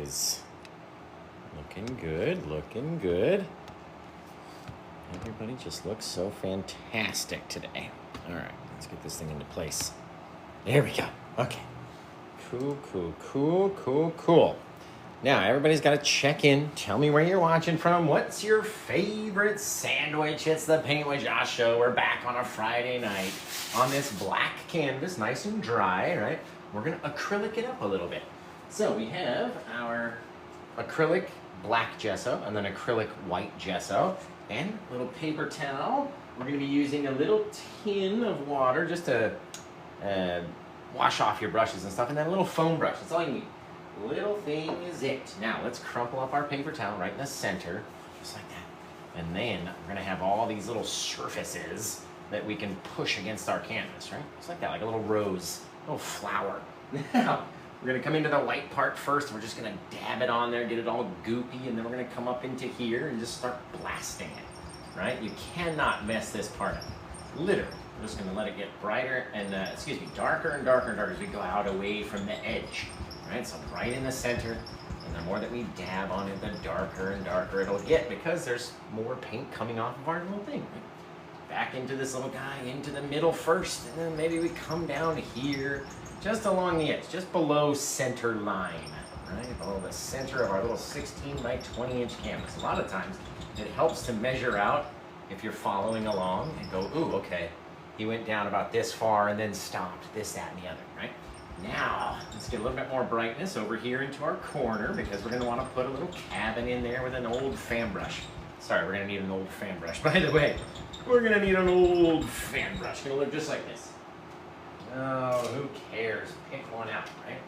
guys. Looking good, looking good. Everybody just looks so fantastic today. All right, let's get this thing into place. There we go. Okay. Cool. Now, everybody's got to check in. Tell me where you're watching from. What's your favorite sandwich? It's the Paint with Josh show. We're back on a Friday night on this black canvas, nice and dry, right? We're going to acrylic it up a little bit. So we have our acrylic black gesso and then acrylic white gesso and a little paper towel. We're going to be using a little tin of water just to wash off your brushes and stuff, and then a little foam brush. That's all you need. Little thing is it. Now let's crumple up our paper towel right in the center, just like that. And then we're gonna have all these little surfaces that we can push against our canvas, right? Just like that, like a little rose, a little flower. Now, we're gonna come into the white part first. We're just gonna dab it on there, get it all goopy, and then we're gonna come up into here and just start blasting it, right? You cannot mess this part up, literally. We're just gonna let it get brighter and, darker and darker and darker as we go out away from the edge. Right, so right in the center, and the more that we dab on it, the darker and darker it'll get because there's more paint coming off of our little thing. Right? Back into this little guy, into the middle first, and then maybe we come down here, just along the edge, just below center line, right? Below the center of our little 16 by 20 inch canvas. A lot of times, it helps to measure out if you're following along and go, ooh, okay, he went down about this far and then stopped, this, that, and the other, right? Now, let's get a little bit more brightness over here into our corner because we're going to want to put a little cabin in there with an old fan brush. Sorry, we're going to need an old fan brush. By the way, we're going to need an old fan brush. It's going to look just like this. Oh, who cares? Pick one out, right?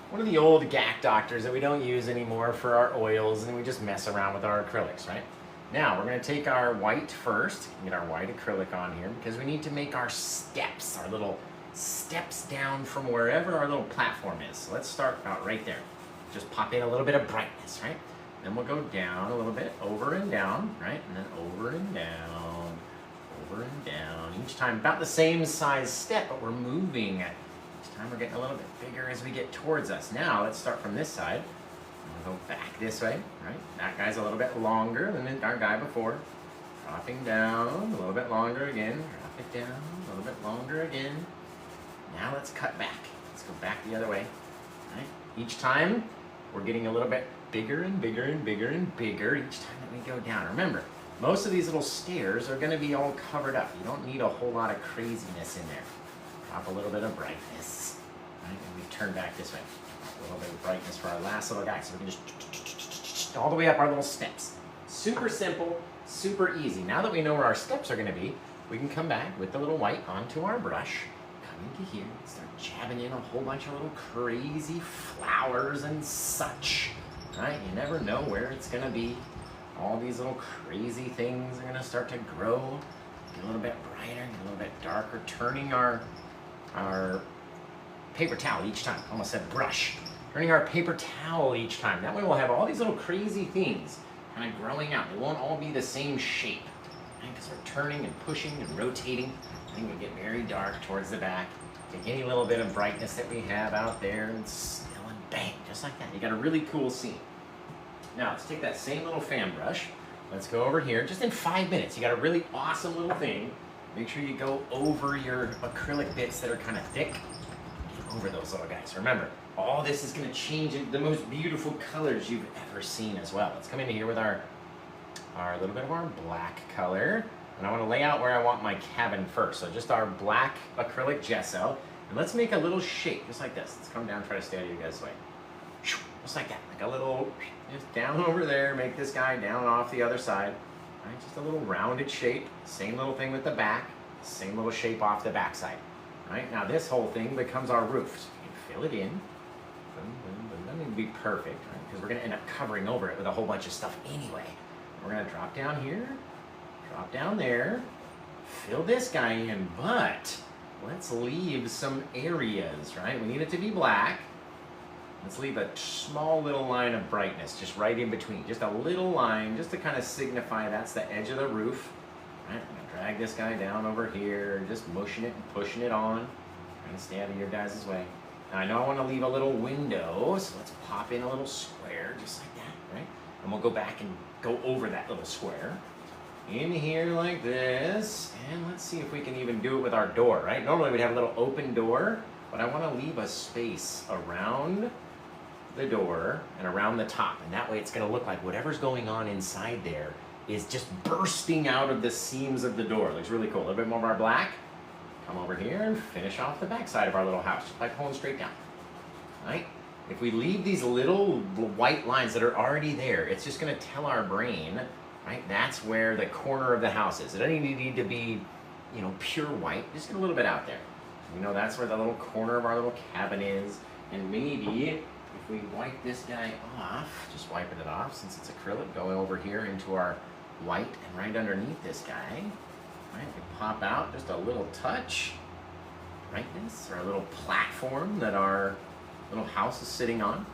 One of the old GAC doctors that we don't use anymore for our oils, and we just mess around with our acrylics, right? Now, we're going to take our white first, get our white acrylic on here because we need to make our steps, our little steps down from wherever our little platform is. So let's start about right there. Just pop in a little bit of brightness, right? Then we'll go down a little bit, over and down, right? And then over and down, over and down. Each time about the same size step, but we're moving. Each time we're getting a little bit bigger as we get towards us. Now let's start from this side. We'll go back this way, right? That guy's a little bit longer than our guy before. Dropping down, a little bit longer again. Drop it down, a little bit longer again. Now let's cut back. Let's go back the other way. Right? Each time, we're getting a little bit bigger and bigger and bigger and bigger each time that we go down. Remember, most of these little stairs are going to be all covered up. You don't need a whole lot of craziness in there. Drop a little bit of brightness. Right? And we turn back this way. Drop a little bit of brightness for our last little guy. So we can just all the way up our little steps. Super simple, super easy. Now that we know where our steps are going to be, we can come back with the little white onto our brush. Into here, start jabbing in a whole bunch of little crazy flowers and such, right? You never know where it's gonna be. All these little crazy things are gonna start to grow, get a little bit brighter, get a little bit darker, turning our paper towel each time. Almost said brush. Turning our paper towel each time. That way we'll have all these little crazy things kind of growing out. They won't all be the same shape, right? Because we're turning and pushing and rotating. We get very dark towards the back. Take any little bit of brightness that we have out there and still and bang, just like that. You got a really cool scene. Now let's take that same little fan brush. Let's go over here. Just in 5 minutes, you got a really awesome little thing. Make sure you go over your acrylic bits that are kind of thick. Get over those little guys. Remember, all this is going to change into the most beautiful colors you've ever seen as well. Let's come in here with our little bit of our black color. And I want to lay out where I want my cabin first. So just our black acrylic gesso. And let's make a little shape, just like this. Let's come down, try to stay out of you guys' way. Just like that, like a little, just down over there, make this guy down off the other side. Right, just a little rounded shape. Same little thing with the back. Same little shape off the back side. Right, now this whole thing becomes our roof. So you can fill it in. Boom, boom, boom. That would be perfect, right? Because we're going to end up covering over it with a whole bunch of stuff anyway. We're going to drop down here. Drop down there, fill this guy in, but let's leave some areas, right? We need it to be black. Let's leave a small little line of brightness just right in between. Just a little line, just to kind of signify that's the edge of the roof. Right? I'm going to drag this guy down over here, just mushing it and pushing it on. Trying to stay out of your guys' way. Now, I know I want to leave a little window, so let's pop in a little square, just like that, right? And we'll go back and go over that little square. In here like this, and let's see if we can even do it with our door, right? Normally we'd have a little open door, but I want to leave a space around the door and around the top, and that way it's going to look like whatever's going on inside there is just bursting out of the seams of the door. Looks really cool. A little bit more of our black. Come over here and finish off the back side of our little house, just by pulling straight down, right? If we leave these little white lines that are already there, it's just going to tell our brain, right, that's where the corner of the house is. It doesn't need to be, you know, pure white. Just get a little bit out there. We know that's where the little corner of our little cabin is. And maybe if we wipe this guy off, just wiping it off since it's acrylic, going over here into our white and right underneath this guy, right, we pop out just a little touch, brightness, or a little platform that our little house is sitting on. Right?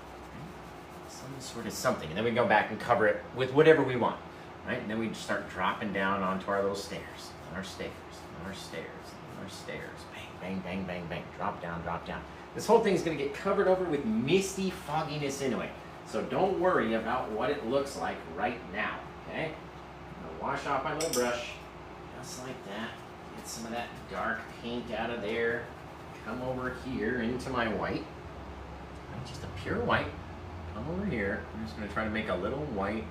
Some sort of something. And then we go back and cover it with whatever we want. Right? And then we just start dropping down onto our little stairs, and our stairs, and our stairs, and our stairs. Bang, bang, bang, bang, bang. Drop down, drop down. This whole thing is going to get covered over with misty fogginess anyway. So don't worry about what it looks like right now, okay? I'm going to wash off my little brush, just like that. Get some of that dark paint out of there. Come over here into my white. Just a pure white. Come over here. I'm just going to try to make a little white,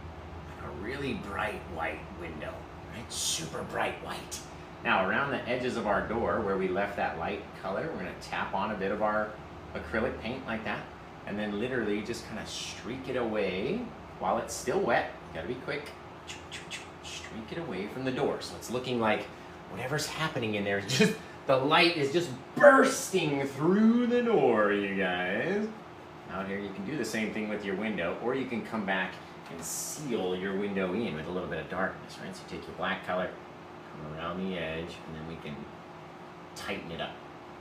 a really bright white window, right? Super bright white. Now around the edges of our door where we left that light color, we're going to tap on a bit of our acrylic paint like that, and then literally just kind of streak it away while it's still wet. You got to be quick. Streak it away from the door, so it's looking like whatever's happening in there is just, the light is just bursting through the door, you guys. Out here you can do the same thing with your window, or you can come back and seal your window in with a little bit of darkness, right? So you take your black color, come around the edge, and then we can tighten it up,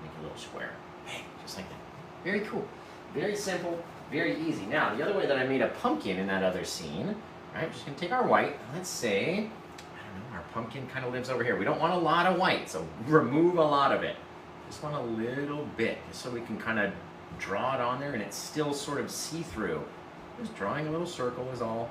make a little square. Bang, just like that. Very cool. Very simple, very easy. Now, the other way that I made a pumpkin in that other scene, right? We're just gonna take our white, let's say, I don't know, our pumpkin kind of lives over here. We don't want a lot of white, so remove a lot of it. Just want a little bit, just so we can kind of draw it on there and it's still sort of see-through. Just drawing a little circle is all.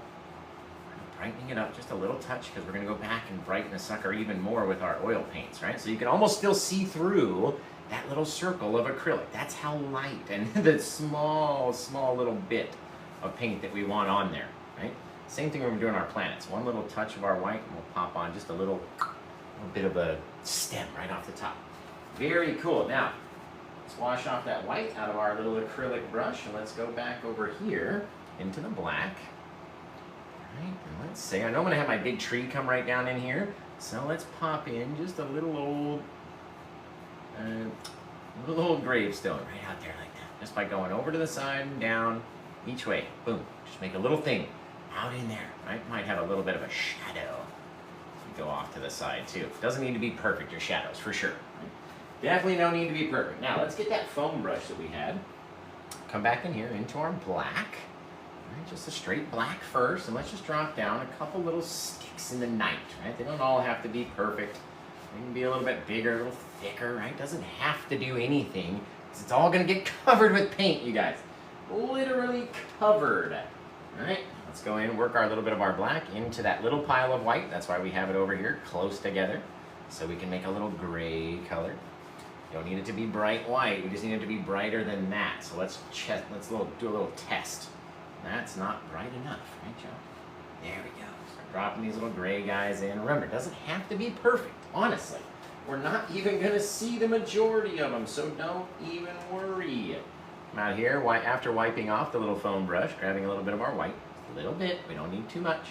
Brightening it up just a little touch because we're going to go back and brighten the sucker even more with our oil paints, right? So you can almost still see through that little circle of acrylic. That's how light and the small little bit of paint that we want on there, right? Same thing when we're doing our planets. One little touch of our white and we'll pop on just a little bit of a stem right off the top. Very cool. Now, let's wash off that white out of our little acrylic brush and let's go back over here into the black. All right, and let's say, I know I'm going to have my big tree come right down in here, so let's pop in just a little old gravestone right out there like that. Just by going over to the side and down each way. Boom. Just make a little thing out in there, right? Might have a little bit of a shadow. Go off to the side too. Doesn't need to be perfect, your shadows, for sure. Right? Definitely no need to be perfect. Now, let's get that foam brush that we had. Come back in here into our black. Right, just a straight black first, and let's just drop down a couple little sticks in the night, right? They don't all have to be perfect. They can be a little bit bigger, a little thicker, right? Doesn't have to do anything, because it's all going to get covered with paint, you guys. Literally covered. All right, let's go in and work our little bit of our black into that little pile of white. That's why we have it over here close together, so we can make a little gray color. You don't need it to be bright white. We just need it to be brighter than that. So let's do a little test. That's not bright enough, right, Joe? There we go. Start dropping these little gray guys in. Remember, it doesn't have to be perfect, honestly. We're not even going to see the majority of them, so don't even worry. I'm out here, after wiping off the little foam brush, grabbing a little bit of our white. A little bit. We don't need too much.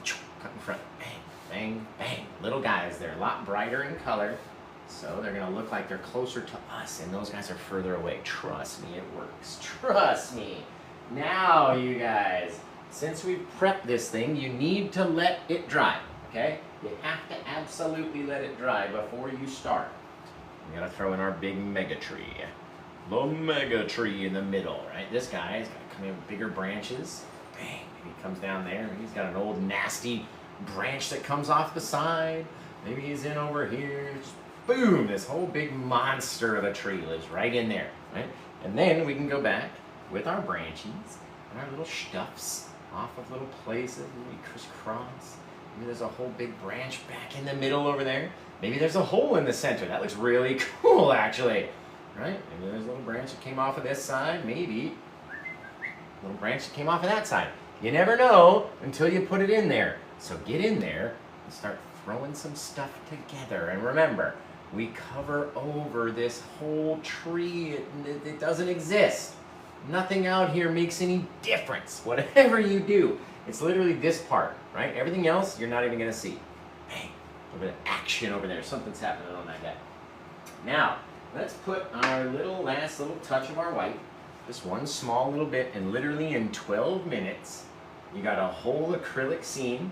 Cut in front. Bang, bang, bang. Little guys, they're a lot brighter in color, so they're going to look like they're closer to us, and those guys are further away. Trust me, it works. Trust me. Now, you guys, since we've prepped this thing, you need to let it dry, okay? You have to absolutely let it dry before you start. We gotta throw in our big mega tree. The mega tree in the middle, right? This guy's gotta come in with bigger branches. Bang, maybe he comes down there. Maybe he's got an old nasty branch that comes off the side. Maybe he's in over here. Just boom, this whole big monster of a tree lives right in there, right? And then we can go back with our branches and our little stuffs off of little places, maybe crisscross. Maybe there's a whole big branch back in the middle over there. Maybe there's a hole in the center. That looks really cool, actually. Right? Maybe there's a little branch that came off of this side. Maybe a little branch that came off of that side. You never know until you put it in there. So get in there and start throwing some stuff together. And remember, we cover over this whole tree. It doesn't exist. Nothing out here makes any difference. Whatever you do, it's literally this part, right? Everything else, you're not even gonna see. Bang, a little bit of action over there. Something's happening on that guy. Now, let's put our last little touch of our white. Just one small little bit, and literally in 12 minutes, you got a whole acrylic scene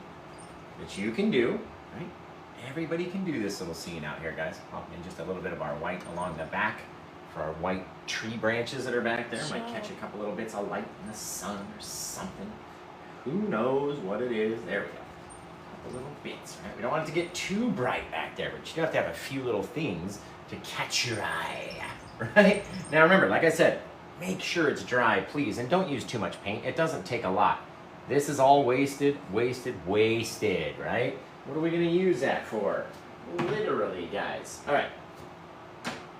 that you can do, right? Everybody can do this little scene out here, guys. Pop in just a little bit of our white along the back for our white tree branches that are back there. Might catch a couple little bits of light in the sun or something. Who knows what it is? There we go. A couple little bits, right? We don't want it to get too bright back there, but you do have to have a few little things to catch your eye, right? Now remember, like I said, make sure it's dry, please, and don't use too much paint. It doesn't take a lot. This is all wasted, right? What are we gonna use that for? Literally, guys. All right.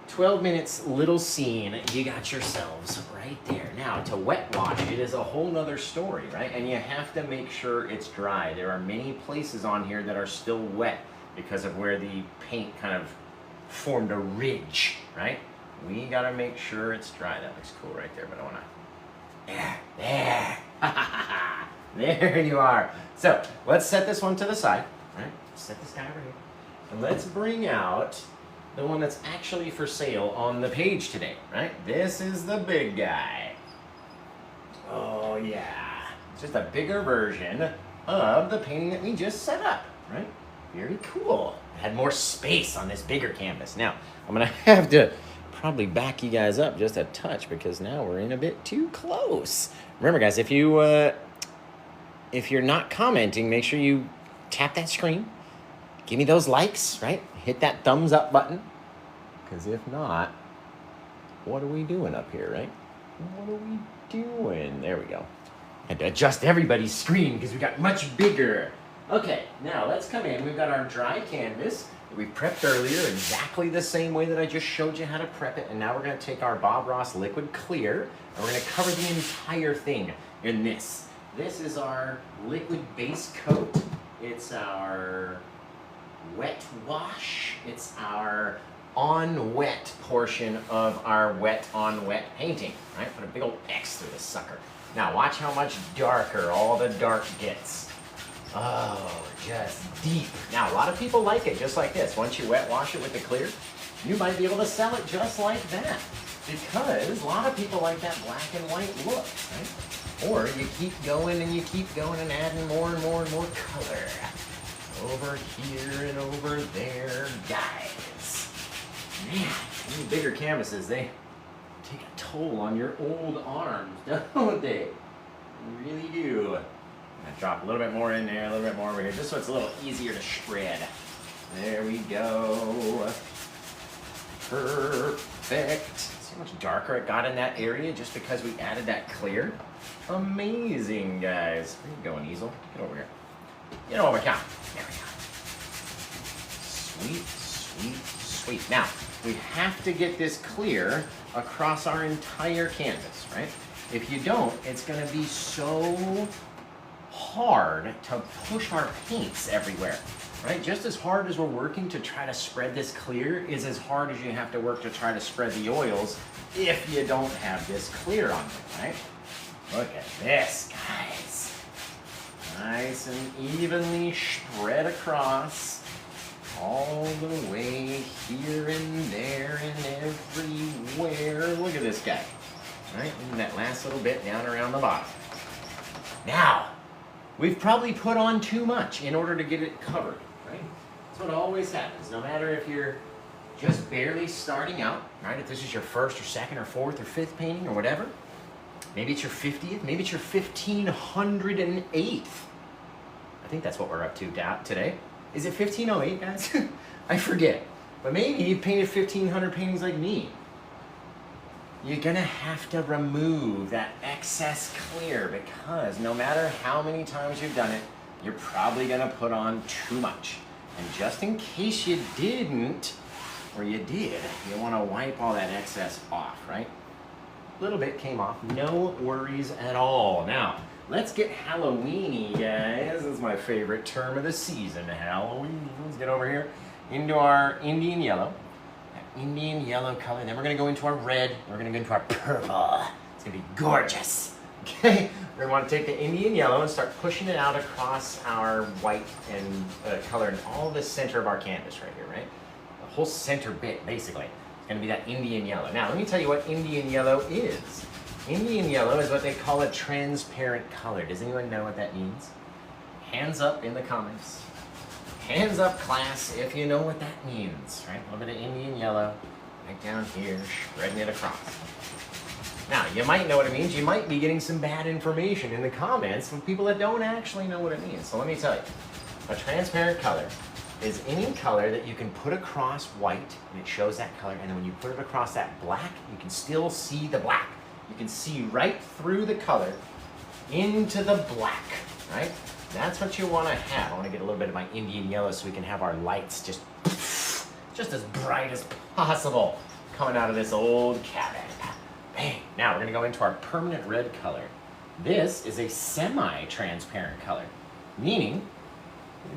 12 minutes, little scene, you got yourselves right there. Now, to wet wash it is a whole nother story, right? And you have to make sure it's dry. There are many places on here that are still wet because of where the paint kind of formed a ridge, right? We gotta make sure it's dry. That looks cool right there, but I wanna, there. There you are. So, let's set this one to the side, right? Set this guy over here. And let's bring out the one that's actually for sale on the page today, right? This is the big guy. Oh yeah. It's just a bigger version of the painting that we just set up, right? Very cool. I had more space on this bigger canvas. Now, I'm gonna have to probably back you guys up just a touch because now we're in a bit too close. Remember guys, if you're not commenting, make sure you tap that screen. Give me those likes, right? Hit that thumbs up button. Because if not, what are we doing up here, right? What are we doing? There we go. I had to adjust everybody's screen because we got much bigger. Okay, now let's come in. We've got our dry canvas that we prepped earlier, exactly the same way that I just showed you how to prep it. And now we're going to take our Bob Ross liquid clear, and we're going to cover the entire thing in this. This is our liquid base coat. It's our wet wash. It's our on wet portion of our wet on wet painting, right? Put a big old X through this sucker. Now watch how much darker all the dark gets. Oh, just deep. Now a lot of people like it just like this. Once you wet wash it with the clear, you might be able to sell it just like that because a lot of people like that black and white look, right? Or you keep going and you keep going and adding more and more and more color. Over here and over there, guys. Man, these bigger canvases, they take a toll on your old arms, don't they? They really do. I'm gonna drop a little bit more in there, a little bit more over here, just so it's a little easier to shred. There we go. Perfect. See how much darker it got in that area just because we added that clear? Amazing, guys. Where you going, easel? Get over here. Get over here. There we go. Sweet, sweet, sweet. Now, we have to get this clear across our entire canvas, right? If you don't, it's gonna be so hard to push our paints everywhere, right? Just as hard as we're working to try to spread this clear is as hard as you have to work to try to spread the oils if you don't have this clear on it, right? Look at this, guys. Nice and evenly spread across all the way here and there and everywhere. Look at this guy, right? And that last little bit down around the bottom. Now, we've probably put on too much in order to get it covered, right? That's what always happens, no matter if you're just barely starting out, right? If this is your first or second or fourth or fifth painting or whatever, maybe it's your 50th, maybe it's your 1508th. I think that's what we're up to today. Is it 1508, guys? I forget. But maybe you've painted 1500 paintings like me. you're gonna have to remove that excess clear, because no matter how many times you've done it, you're probably gonna put on too much. And just in case you didn't, or you did, you wanna wipe all that excess off, right? A little bit came off, no worries at all. Now, let's get Halloweeny, guys. This is my favorite term of the season, Halloween. Let's get over here into our Indian yellow. That Indian yellow color. Then we're gonna go into our red. We're gonna go into our purple. It's gonna be gorgeous. Okay, we're gonna wanna take the Indian yellow and start pushing it out across our white and color in all the center of our canvas right here, right? The whole center bit, basically. It's gonna be that Indian yellow. Now, let me tell you what Indian yellow is. Indian yellow is what they call a transparent color. Does anyone know what that means? Hands up in the comments. Hands up, class, if you know what that means, right? A little bit of Indian yellow right down here, spreading it across. Now, you might know what it means. You might be getting some bad information in the comments from people that don't actually know what it means. So let me tell you, a transparent color is any color that you can put across white, and it shows that color, and then when you put it across that black, you can still see the black. You can see right through the color into the black, right? That's what you want to have. I want to get a little bit of my Indian yellow so we can have our lights just as bright as possible coming out of this old cabin. Bang. Now we're going to go into our permanent red color. This is a semi-transparent color, meaning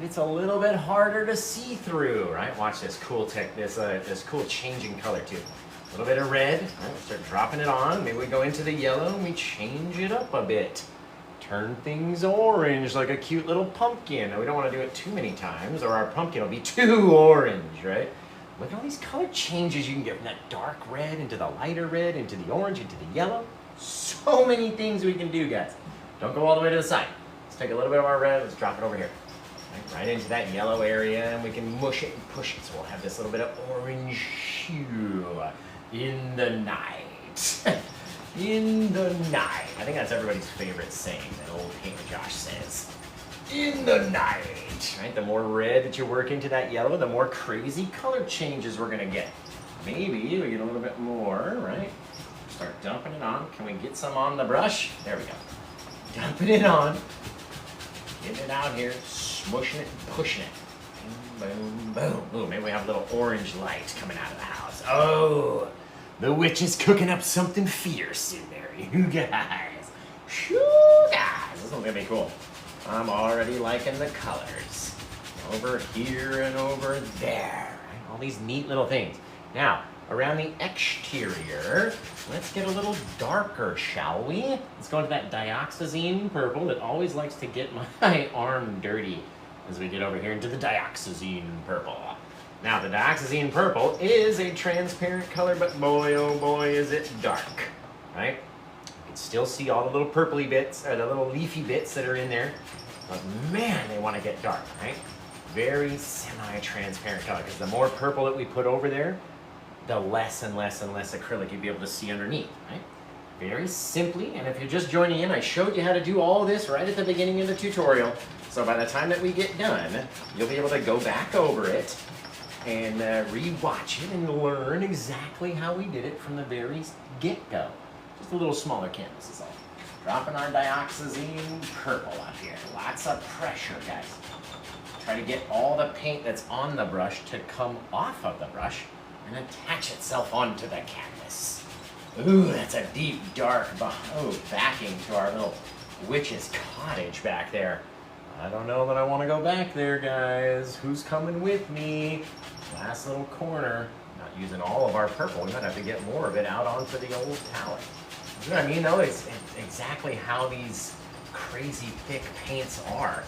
it's a little bit harder to see through, right? Watch this cool this cool changing color too. A little bit of red, right? Start dropping it on. Maybe we go into the yellow and we change it up a bit. Turn things orange like a cute little pumpkin. Now, we don't want to do it too many times or our pumpkin will be too orange, right? Look at all these color changes you can get from that dark red into the lighter red, into the orange, into the yellow. So many things we can do, guys. Don't go all the way to the side. Let's take a little bit of our red, let's drop it over here. Right into that yellow area, and we can mush it and push it. So we'll have this little bit of orange hue in the night. In the night. I think that's everybody's favorite saying that old PaintWithJosh says. In the night. Right? The more red that you work into that yellow, the more crazy color changes we're gonna get. Maybe we get a little bit more, right? Start dumping it on. Can we get some on the brush? There we go. Dumping it on. Getting it out here. Smushing it and pushing it. Boom, boom. Ooh, maybe we have a little orange light coming out of the house. Oh, the witch is cooking up something fierce in there, you guys. Shoo, guys. This one's gonna be cool. I'm already liking the colors. Over here and over there. Right? All these neat little things. Now, around the exterior, let's get a little darker, shall we? Let's go into that dioxazine purple that always likes to get my arm dirty as we get over here into the dioxazine purple. Now, the dioxazine purple is a transparent color, but boy, oh boy, is it dark, right? You can still see all the little purpley bits, or the little leafy bits that are in there, but man, they want to get dark, right? Very semi-transparent color, because the more purple that we put over there, the less and less and less acrylic you'll be able to see underneath, right? Very simply, and if you're just joining in, I showed you how to do all this right at the beginning of the tutorial. So by the time that we get done, you'll be able to go back over it and re-watch it and learn exactly how we did it from the very get-go. Just a little smaller canvas is all. Dropping our dioxazine purple up here. Lots of pressure, guys. Try to get all the paint that's on the brush to come off of the brush and attach itself onto the canvas. Ooh, that's a deep, dark, backing to our little witch's cottage back there. I don't know that I want to go back there, guys. Who's coming with me? Last little corner. Not using all of our purple. We might have to get more of it out onto the old palette. You know what I mean, though? It's exactly how these crazy thick paints are.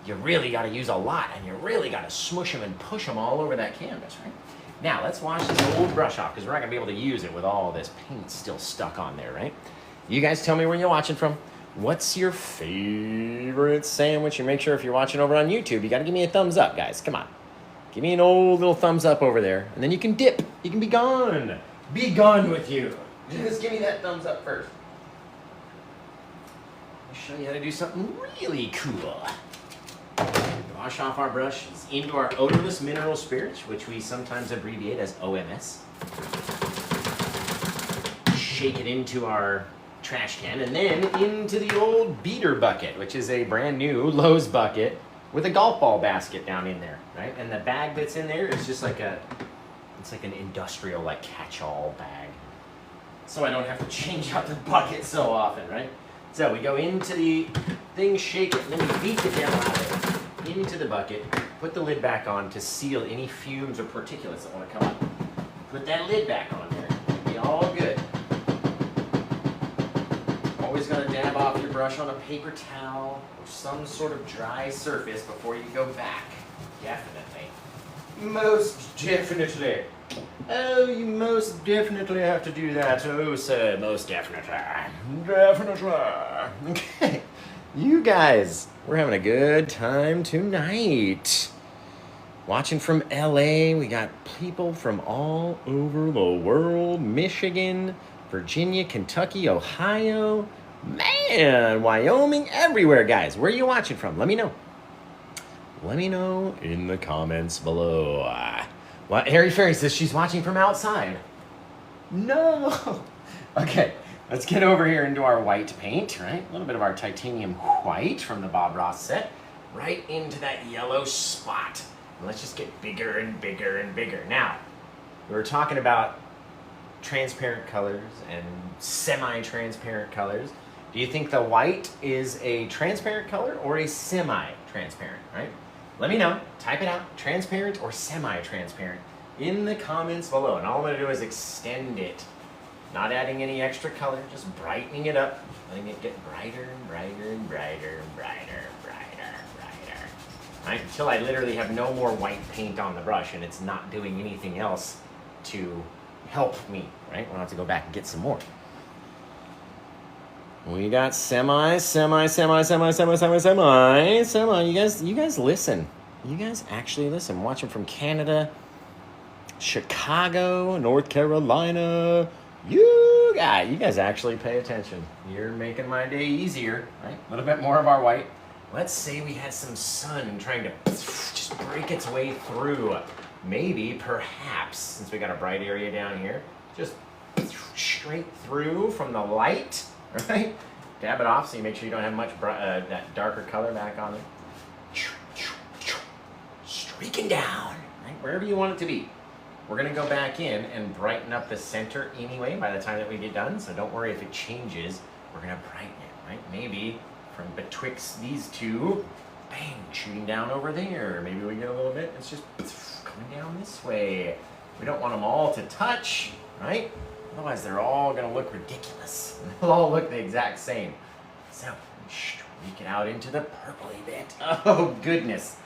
You really got to use a lot, and you really got to smush them and push them all over that canvas, right? Now, let's wash this old brush off, because we're not going to be able to use it with all this paint still stuck on there, right? You guys tell me where you're watching from. What's your favorite sandwich? And make sure if you're watching over on YouTube, you got to give me a thumbs up, guys. Come on. Give me an old little thumbs up over there, and then you can dip. You can be gone. Be gone with you. Just give me that thumbs up first. I'll show you how to do something really cool. Wash off our brushes into our odorless mineral spirits, which we sometimes abbreviate as OMS. shake it into our trash can, and then into the old beater bucket, which is a brand new Lowe's bucket with a golf ball basket down in there, right? And the bag that's in there is just like it's like an industrial, like catch-all bag. So I don't have to change out the bucket so often, right? So we go into the thing, shake it, and then we beat the hell out of it into the bucket, put the lid back on to seal any fumes or particulates that want to come up. Put that lid back on there. It'll be all good. Always got to dab off your brush on a paper towel or some sort of dry surface before you go back. Definitely. Most definitely. Oh, you most definitely have to do that. Oh, sir, most definitely. Definitely. Okay. You guys, we're having a good time tonight. Watching from LA, we got people from all over the world. Michigan, Virginia, Kentucky, Ohio. Man, Wyoming, everywhere, guys. Where are you watching from? Let me know. Let me know in the comments below. Well, Harry Fairy says she's watching from outside. No. Okay, let's get over here into our white paint, right? A little bit of our titanium white from the Bob Ross set. Right into that yellow spot. And let's just get bigger and bigger and bigger. Now, we were talking about transparent colors and semi-transparent colors. Do you think the white is a transparent color or a semi-transparent, right? Let me know. Type it out, transparent or semi-transparent, in the comments below. And all I'm going to do is extend it. Not adding any extra color, just brightening it up, letting it get brighter and brighter and brighter and brighter and brighter and brighter. Right? Until I literally have no more white paint on the brush and it's not doing anything else to help me, right? We'll have to go back and get some more. We got semi. You guys listen. You guys actually listen. I'm watching from Canada, Chicago, North Carolina. You guys actually pay attention. You're making my day easier, right? A little bit more of our white. Let's say we had some sun trying to just break its way through. Maybe, perhaps, since we got a bright area down here, just straight through from the light. Right? Dab it off so you make sure you don't have much that darker color back on it. Streaking down, right? Wherever you want it to be. We're going to go back in and brighten up the center anyway by the time that we get done, so don't worry if it changes. We're going to brighten it, right? Maybe from betwixt these two, bang, shooting down over there. Maybe we get a little bit, it's just coming down this way. We don't want them all to touch, right? Otherwise, they're all going to look ridiculous. They'll all look the exact same. So, streak it out into the purpley bit. Oh, goodness.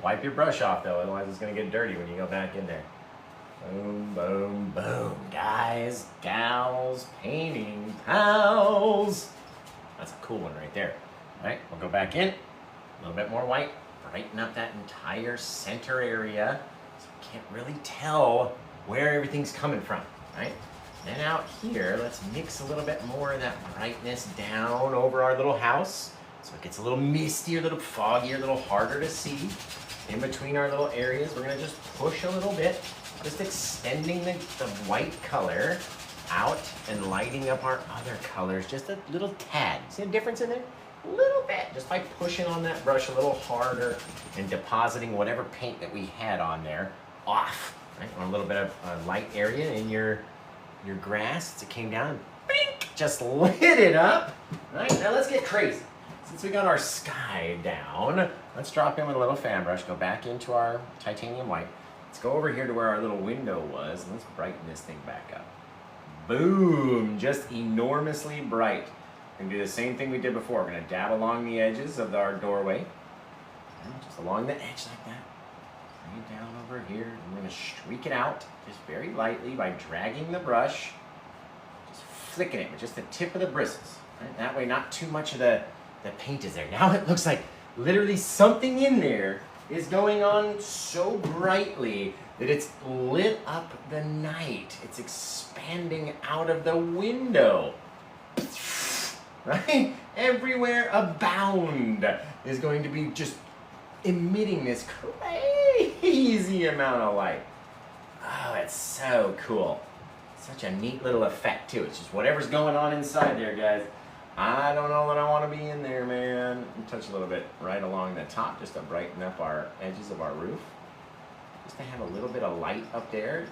Wipe your brush off, though. Otherwise, it's going to get dirty when you go back in there. Boom, boom, boom. Guys, gals, painting pals. That's a cool one right there. All right, we'll go back in. A little bit more white. Brighten up that entire center area. So you can't really tell where everything's coming from, right? Then out here, let's mix a little bit more of that brightness down over our little house. So it gets a little misty, a little foggy, a little harder to see. In between our little areas, we're gonna just push a little bit, just extending the white color out and lighting up our other colors just a little tad. See the difference in there? A little bit, just by pushing on that brush a little harder and depositing whatever paint that we had on there off. Right? On a little bit of a light area in your grass, it came down, bink, just lit it up. All right, now let's get crazy. Since we got our sky down, let's drop in with a little fan brush, go back into our titanium white. Let's go over here to where our little window was, and let's brighten this thing back up. Boom, just enormously bright. We're gonna do the same thing we did before. We're gonna dab along the edges of our doorway, just along the edge like that. Bring it down over here, and we're gonna streak it out just very lightly by dragging the brush, just flicking it with just the tip of the bristles. Right? That way, not too much of the paint is there. Now it looks like literally something in there is going on so brightly that it's lit up the night. It's expanding out of the window. Right? Everywhere abound is going to be just emitting this crazy amount of light. Oh, it's so cool. Such a neat little effect too. It's just whatever's going on inside there, guys. I don't know that I want to be in there, man. Touch a little bit right along the top just to brighten up our edges of our roof. Just to have a little bit of light up there.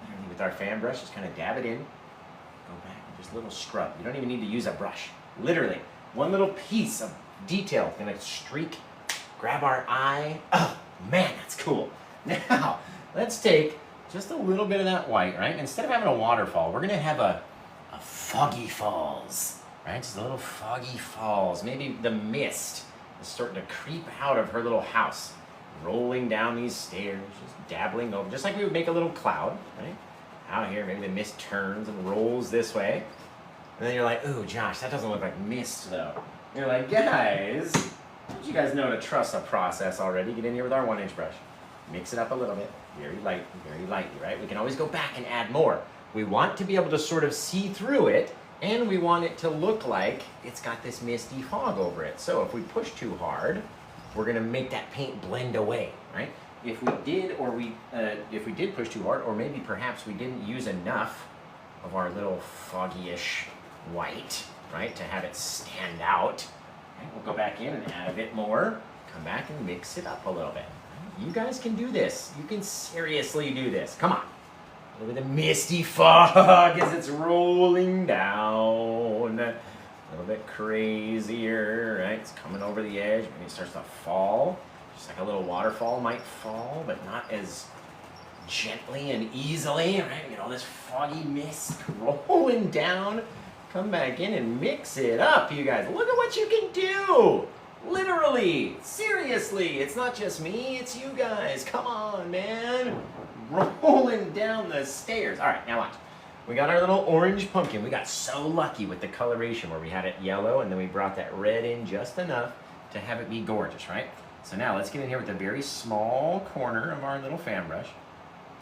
And with our fan brush, just kind of dab it in. Go back and just a little scrub. You don't even need to use a brush. Literally, one little piece of detail is gonna streak, grab our eye. Oh, man, that's cool. Now, let's take just a little bit of that white, right? Instead of having a waterfall, we're gonna have a foggy falls, right? Just a little foggy falls. Maybe the mist is starting to creep out of her little house, rolling down these stairs, just dabbling over, just like we would make a little cloud, right? Out here, maybe the mist turns and rolls this way. And then you're like, ooh, Josh, that doesn't look like mist, though. And you're like, guys, don't you guys know to trust the process already? Get in here with our 1-inch brush. Mix it up a little bit, very lightly, right? We can always go back and add more. We want to be able to sort of see through it, and we want it to look like it's got this misty fog over it. So if we push too hard, we're gonna make that paint blend away, right? If we did push too hard, or maybe perhaps we didn't use enough of our little foggy-ish white, right, to have it stand out, right? We'll go back in and add a bit more, come back and mix it up a little bit. You guys can do this. You can seriously do this. Come on. Look at the misty fog as it's rolling down. A little bit crazier, right? It's coming over the edge. Maybe it starts to fall. Just like a little waterfall might fall, but not as gently and easily, right? We get all this foggy mist rolling down. Come back in and mix it up, you guys. Look at what you can do. Literally, seriously, it's not just me, it's you guys. Come on, man. Rolling down the stairs. All right, now watch. We got our little orange pumpkin. We got so lucky with the coloration where we had it yellow and then we brought that red in just enough to have it be gorgeous, right? So now let's get in here with the very small corner of our little fan brush.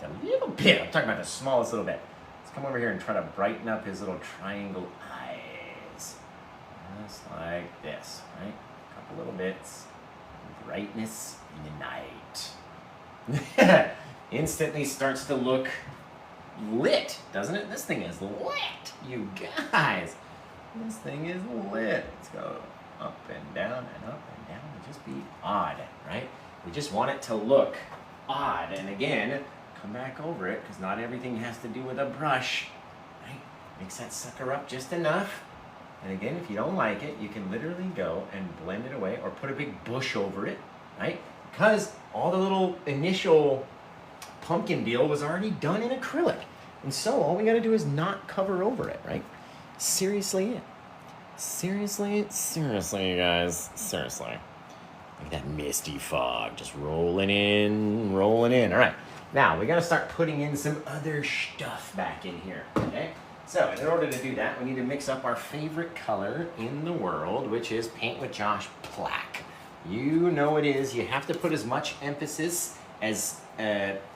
A little bit, I'm talking about the smallest little bit. Let's come over here and try to brighten up his little triangle eyes. Just like this, right? Little bits of brightness in the night. Instantly starts to look lit, doesn't it? This thing is lit, you guys. This thing is lit. Let's go up and down and up and down and just be odd, right? We just want it to look odd. And again, come back over it because not everything has to do with a brush, right? Mix that sucker up just enough. And again, if you don't like it, you can literally go and blend it away or put a big bush over it, right? Because all the little initial pumpkin deal was already done in acrylic. And so all we gotta do is not cover over it, right? Seriously, you guys, seriously. Look at that misty fog just rolling in. All right, now we gotta start putting in some other stuff back in here, okay? So in order to do that, we need to mix up our favorite color in the world, which is Paint with Josh Black. You know it is. You have to put as much emphasis as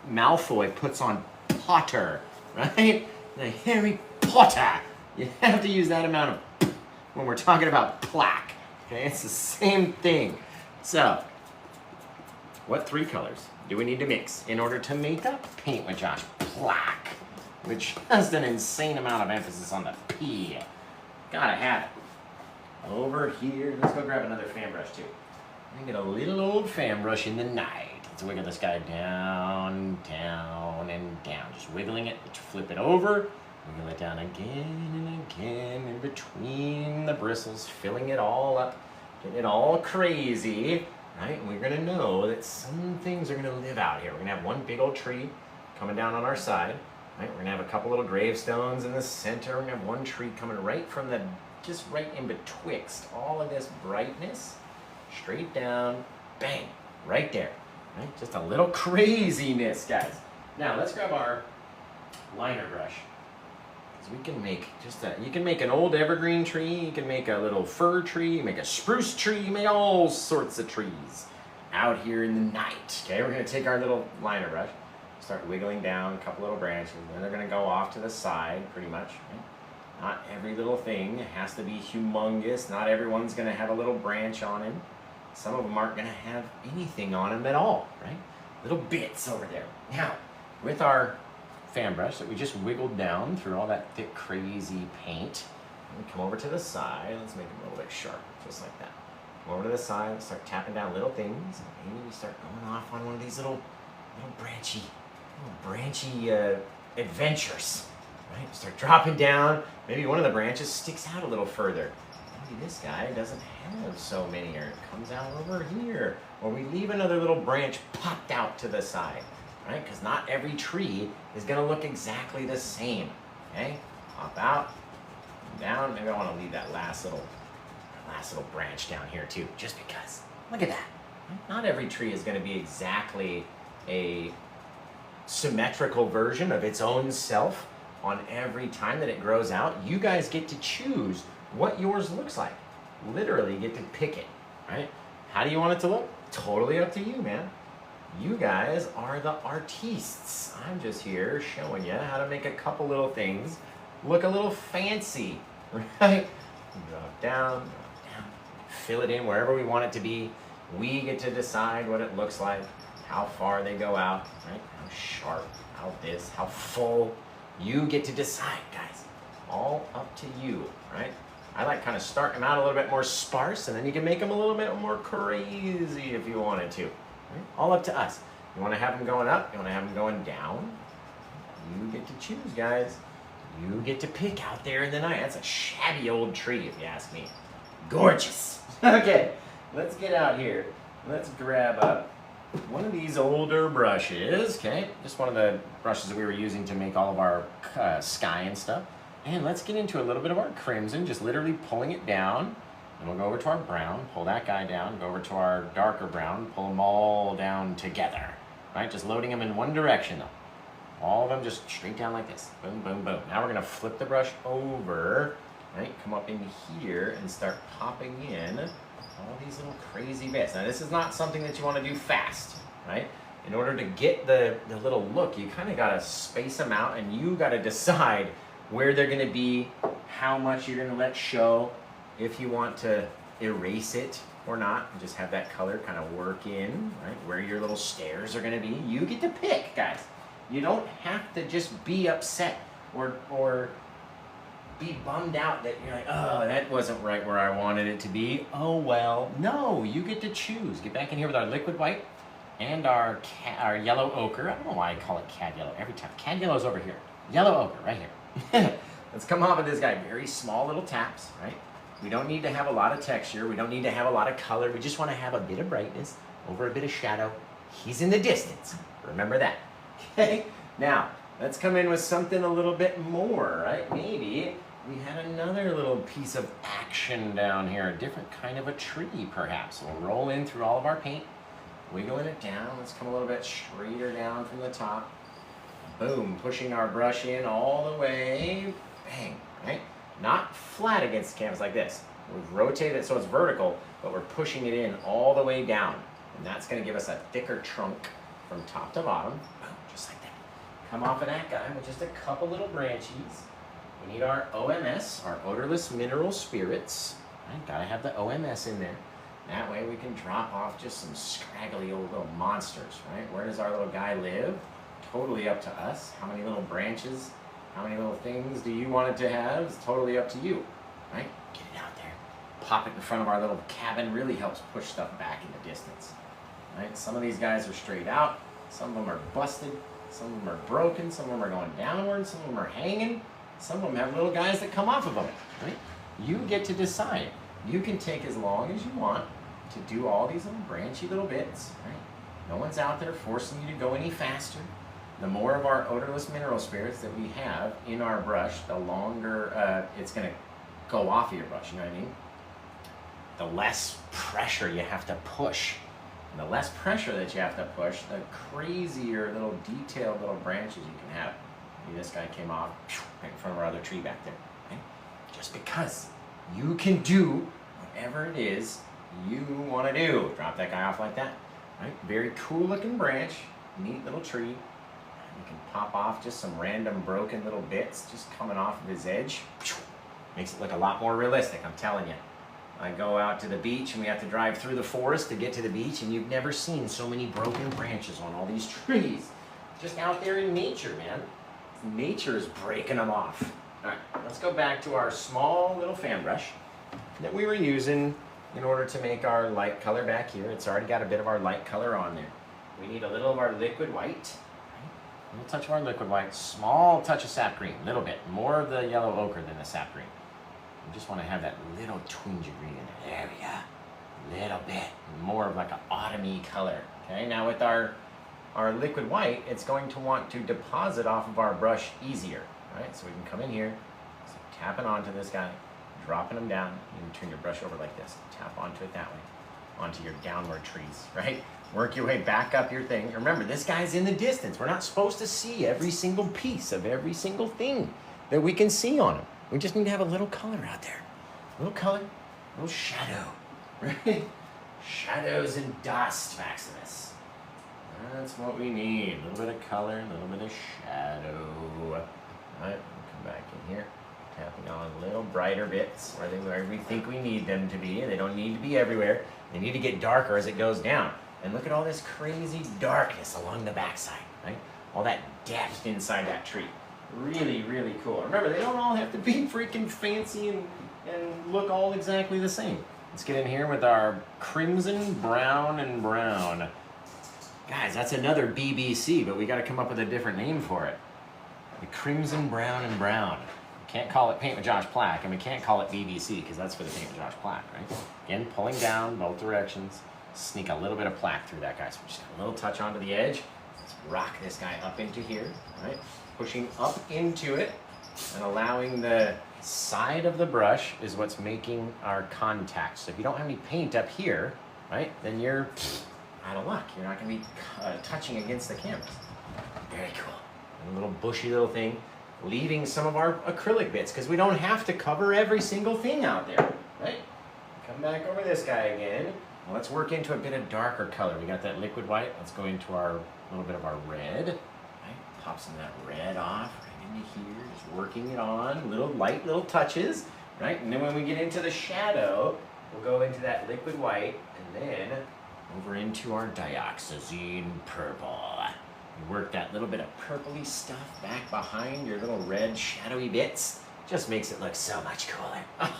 Malfoy puts on Potter, right? Like Harry Potter. You have to use that amount of when we're talking about black. Okay, it's the same thing. So, what 3 colors do we need to mix in order to make up Paint with Josh Black? Which has an insane amount of emphasis on the P. Gotta have it. Over here, let's go grab another fan brush too. I'm gonna get a little old fan brush in the night. Let's wiggle this guy down, down, and down. Just wiggling it, flip it over, wiggle it down again and again in between the bristles, filling it all up, getting it all crazy, right? And we're gonna know that some things are gonna live out here. We're gonna have one big old tree coming down on our side. Right, we're gonna have a couple little gravestones in the center. We're gonna have one tree coming right from the, just right in betwixt all of this brightness, straight down, bang, right there, right? Just a little craziness, guys. Now let's grab our liner brush. Because we can make just you can make an old evergreen tree, you can make a little fir tree, you make a spruce tree, you make all sorts of trees out here in the night. Okay, we're gonna take our little liner brush, start wiggling down a couple little branches, and then they're going to go off to the side pretty much. Right? Not every little thing has to be humongous. Not everyone's going to have a little branch on him. Some of them aren't going to have anything on them at all, right? Little bits over there. Now, with our fan brush that we just wiggled down through all that thick, crazy paint. And come over to the side. Let's make it a little bit sharp, just like that. Come over to the side, start tapping down little things. And maybe we start going off on one of these little branchy adventures. Right? Start dropping down. Maybe one of the branches sticks out a little further. Maybe this guy doesn't have so many, or it comes out over here. Or we leave another little branch popped out to the side. Right? Because not every tree is going to look exactly the same. Okay? Pop out, down. Maybe I want to leave that last little branch down here too, just because. Look at that. Not every tree is going to be exactly a symmetrical version of its own self on every time that it grows out. You guys get to choose what yours looks like. Literally get to pick it, right? How do you want it to look? Totally up to you, man. You guys are the artistes. I'm just here showing you how to make a couple little things look a little fancy, right? Drop down, fill it in wherever we want it to be. We get to decide what it looks like, how far they go out, right? How sharp, how full. You get to decide, guys. All up to you, right? I like kind of starting them out a little bit more sparse, and then you can make them a little bit more crazy if you wanted to. Right? All up to us. You want to have them going up? You want to have them going down? You get to choose, guys. You get to pick out there in the night. That's a shabby old tree, if you ask me. Gorgeous. Okay, let's get out here. Let's grab up one of these older brushes, okay? Just one of the brushes that we were using to make all of our sky and stuff. And let's get into a little bit of our crimson, just literally pulling it down. And we'll go over to our brown, pull that guy down, go over to our darker brown, pull them all down together, right? Just loading them in one direction though. All of them just straight down like this. Boom, boom, boom. Now we're gonna flip the brush over, right? Come up in here and start popping in all these little crazy bits. Now this is not something that you wanna do fast, right? In order to get the little look, you kinda gotta space them out, and you gotta decide where they're gonna be, how much you're gonna let show, if you want to erase it or not, and just have that color kind of work in, right? Where your little stairs are gonna be. You get to pick, guys. You don't have to just be upset or be bummed out that you're like, oh, that wasn't right where I wanted it to be. Oh, well, no, you get to choose. Get back in here with our liquid white and our yellow ochre. I don't know why I call it cad yellow every time. Cad yellow's over here. Yellow ochre, right here. Let's come off of this guy. Very small little taps, right? We don't need to have a lot of texture. We don't need to have a lot of color. We just want to have a bit of brightness over a bit of shadow. He's in the distance. Remember that. Okay? Now, let's come in with something a little bit more, right? Maybe we had another little piece of action down here. A different kind of a tree, perhaps. We'll roll in through all of our paint. Wiggling it down. Let's come a little bit straighter down from the top. Boom. Pushing our brush in all the way. Bang. Right? Not flat against the canvas like this. We've rotated it so it's vertical, but we're pushing it in all the way down. And that's going to give us a thicker trunk from top to bottom. Boom, just like that. Come off of that guy with just a couple little branches. We need our OMS, our odorless mineral spirits. Right? Gotta have the OMS in there. That way we can drop off just some scraggly old little monsters, right? Where does our little guy live? Totally up to us. How many little branches, how many little things do you want it to have? It's totally up to you, right? Get it out there. Pop it in front of our little cabin. Really helps push stuff back in the distance, right? Some of these guys are straight out. Some of them are busted. Some of them are broken. Some of them are going downward. Some of them are hanging. Some of them have little guys that come off of them, right? You get to decide. You can take as long as you want to do all these little branchy little bits, right? No one's out there forcing you to go any faster. The more of our odorless mineral spirits that we have in our brush, the longer it's going to go off of your brush, you know what I mean? The less pressure you have to push. And the less pressure that you have to push, the crazier little detailed little branches you can have. Maybe this guy came off right in front of our other tree back there. Right? Just because you can do whatever it is you want to do. Drop that guy off like that. Right? Very cool looking branch, neat little tree. You can pop off just some random broken little bits just coming off of his edge. Makes it look a lot more realistic, I'm telling you. I go out to the beach and we have to drive through the forest to get to the beach, and you've never seen so many broken branches on all these trees. Just out there in nature, man. Nature is breaking them off. All right, let's go back to our small little fan brush that we were using in order to make our light color back here. It's already got a bit of our light color on there. We need a little of our liquid white. A little touch of our liquid white, small touch of sap green, a little bit. More of the yellow ochre than the sap green. We just want to have that little twinge of green in there. There we go. A little bit. More of like an autumny color. Okay, now with our liquid white, it's going to want to deposit off of our brush easier. Right, so we can come in here, so tapping onto this guy, dropping them down. You can turn your brush over like this. Tap onto it that way, onto your downward trees, right? Work your way back up your thing. Remember, this guy's in the distance. We're not supposed to see every single piece of every single thing that we can see on him. We just need to have a little color out there. A little color, a little shadow, right? Shadows and dust, Maximus. That's what we need. A little bit of color, a little bit of shadow. All right, we'll come back in here. Tapping on little brighter bits where we think we need them to be. They don't need to be everywhere. They need to get darker as it goes down. And look at all this crazy darkness along the backside, right? All that depth inside that tree. Really, really cool. Remember, they don't all have to be freaking fancy and look all exactly the same. Let's get in here with our crimson, brown, and brown. Guys, that's another BBC, but we got to come up with a different name for it. The crimson, brown, and brown. We can't call it Paint with Josh plaque, and we can't call it BBC because that's for the Paint with Josh plaque, right? Again, pulling down both directions. Sneak a little bit of plaque through that guy. So just a little touch onto the edge. Let's rock this guy up into here, right? Pushing up into it and allowing the side of the brush is what's making our contact. So if you don't have any paint up here, right, then you're out of luck. You're not going to be touching against the canvas. Very cool. And a little bushy little thing, leaving some of our acrylic bits because we don't have to cover every single thing out there, right? Come back over this guy again. Well, let's work into a bit of darker color. We got that liquid white. Let's go into our little bit of our red. Right? Pop some of that red off right into here. Just working it on. Little light little touches. Right? And then when we get into the shadow, we'll go into that liquid white and then over into our dioxazine purple. You work that little bit of purpley stuff back behind your little red shadowy bits. Just makes it look so much cooler.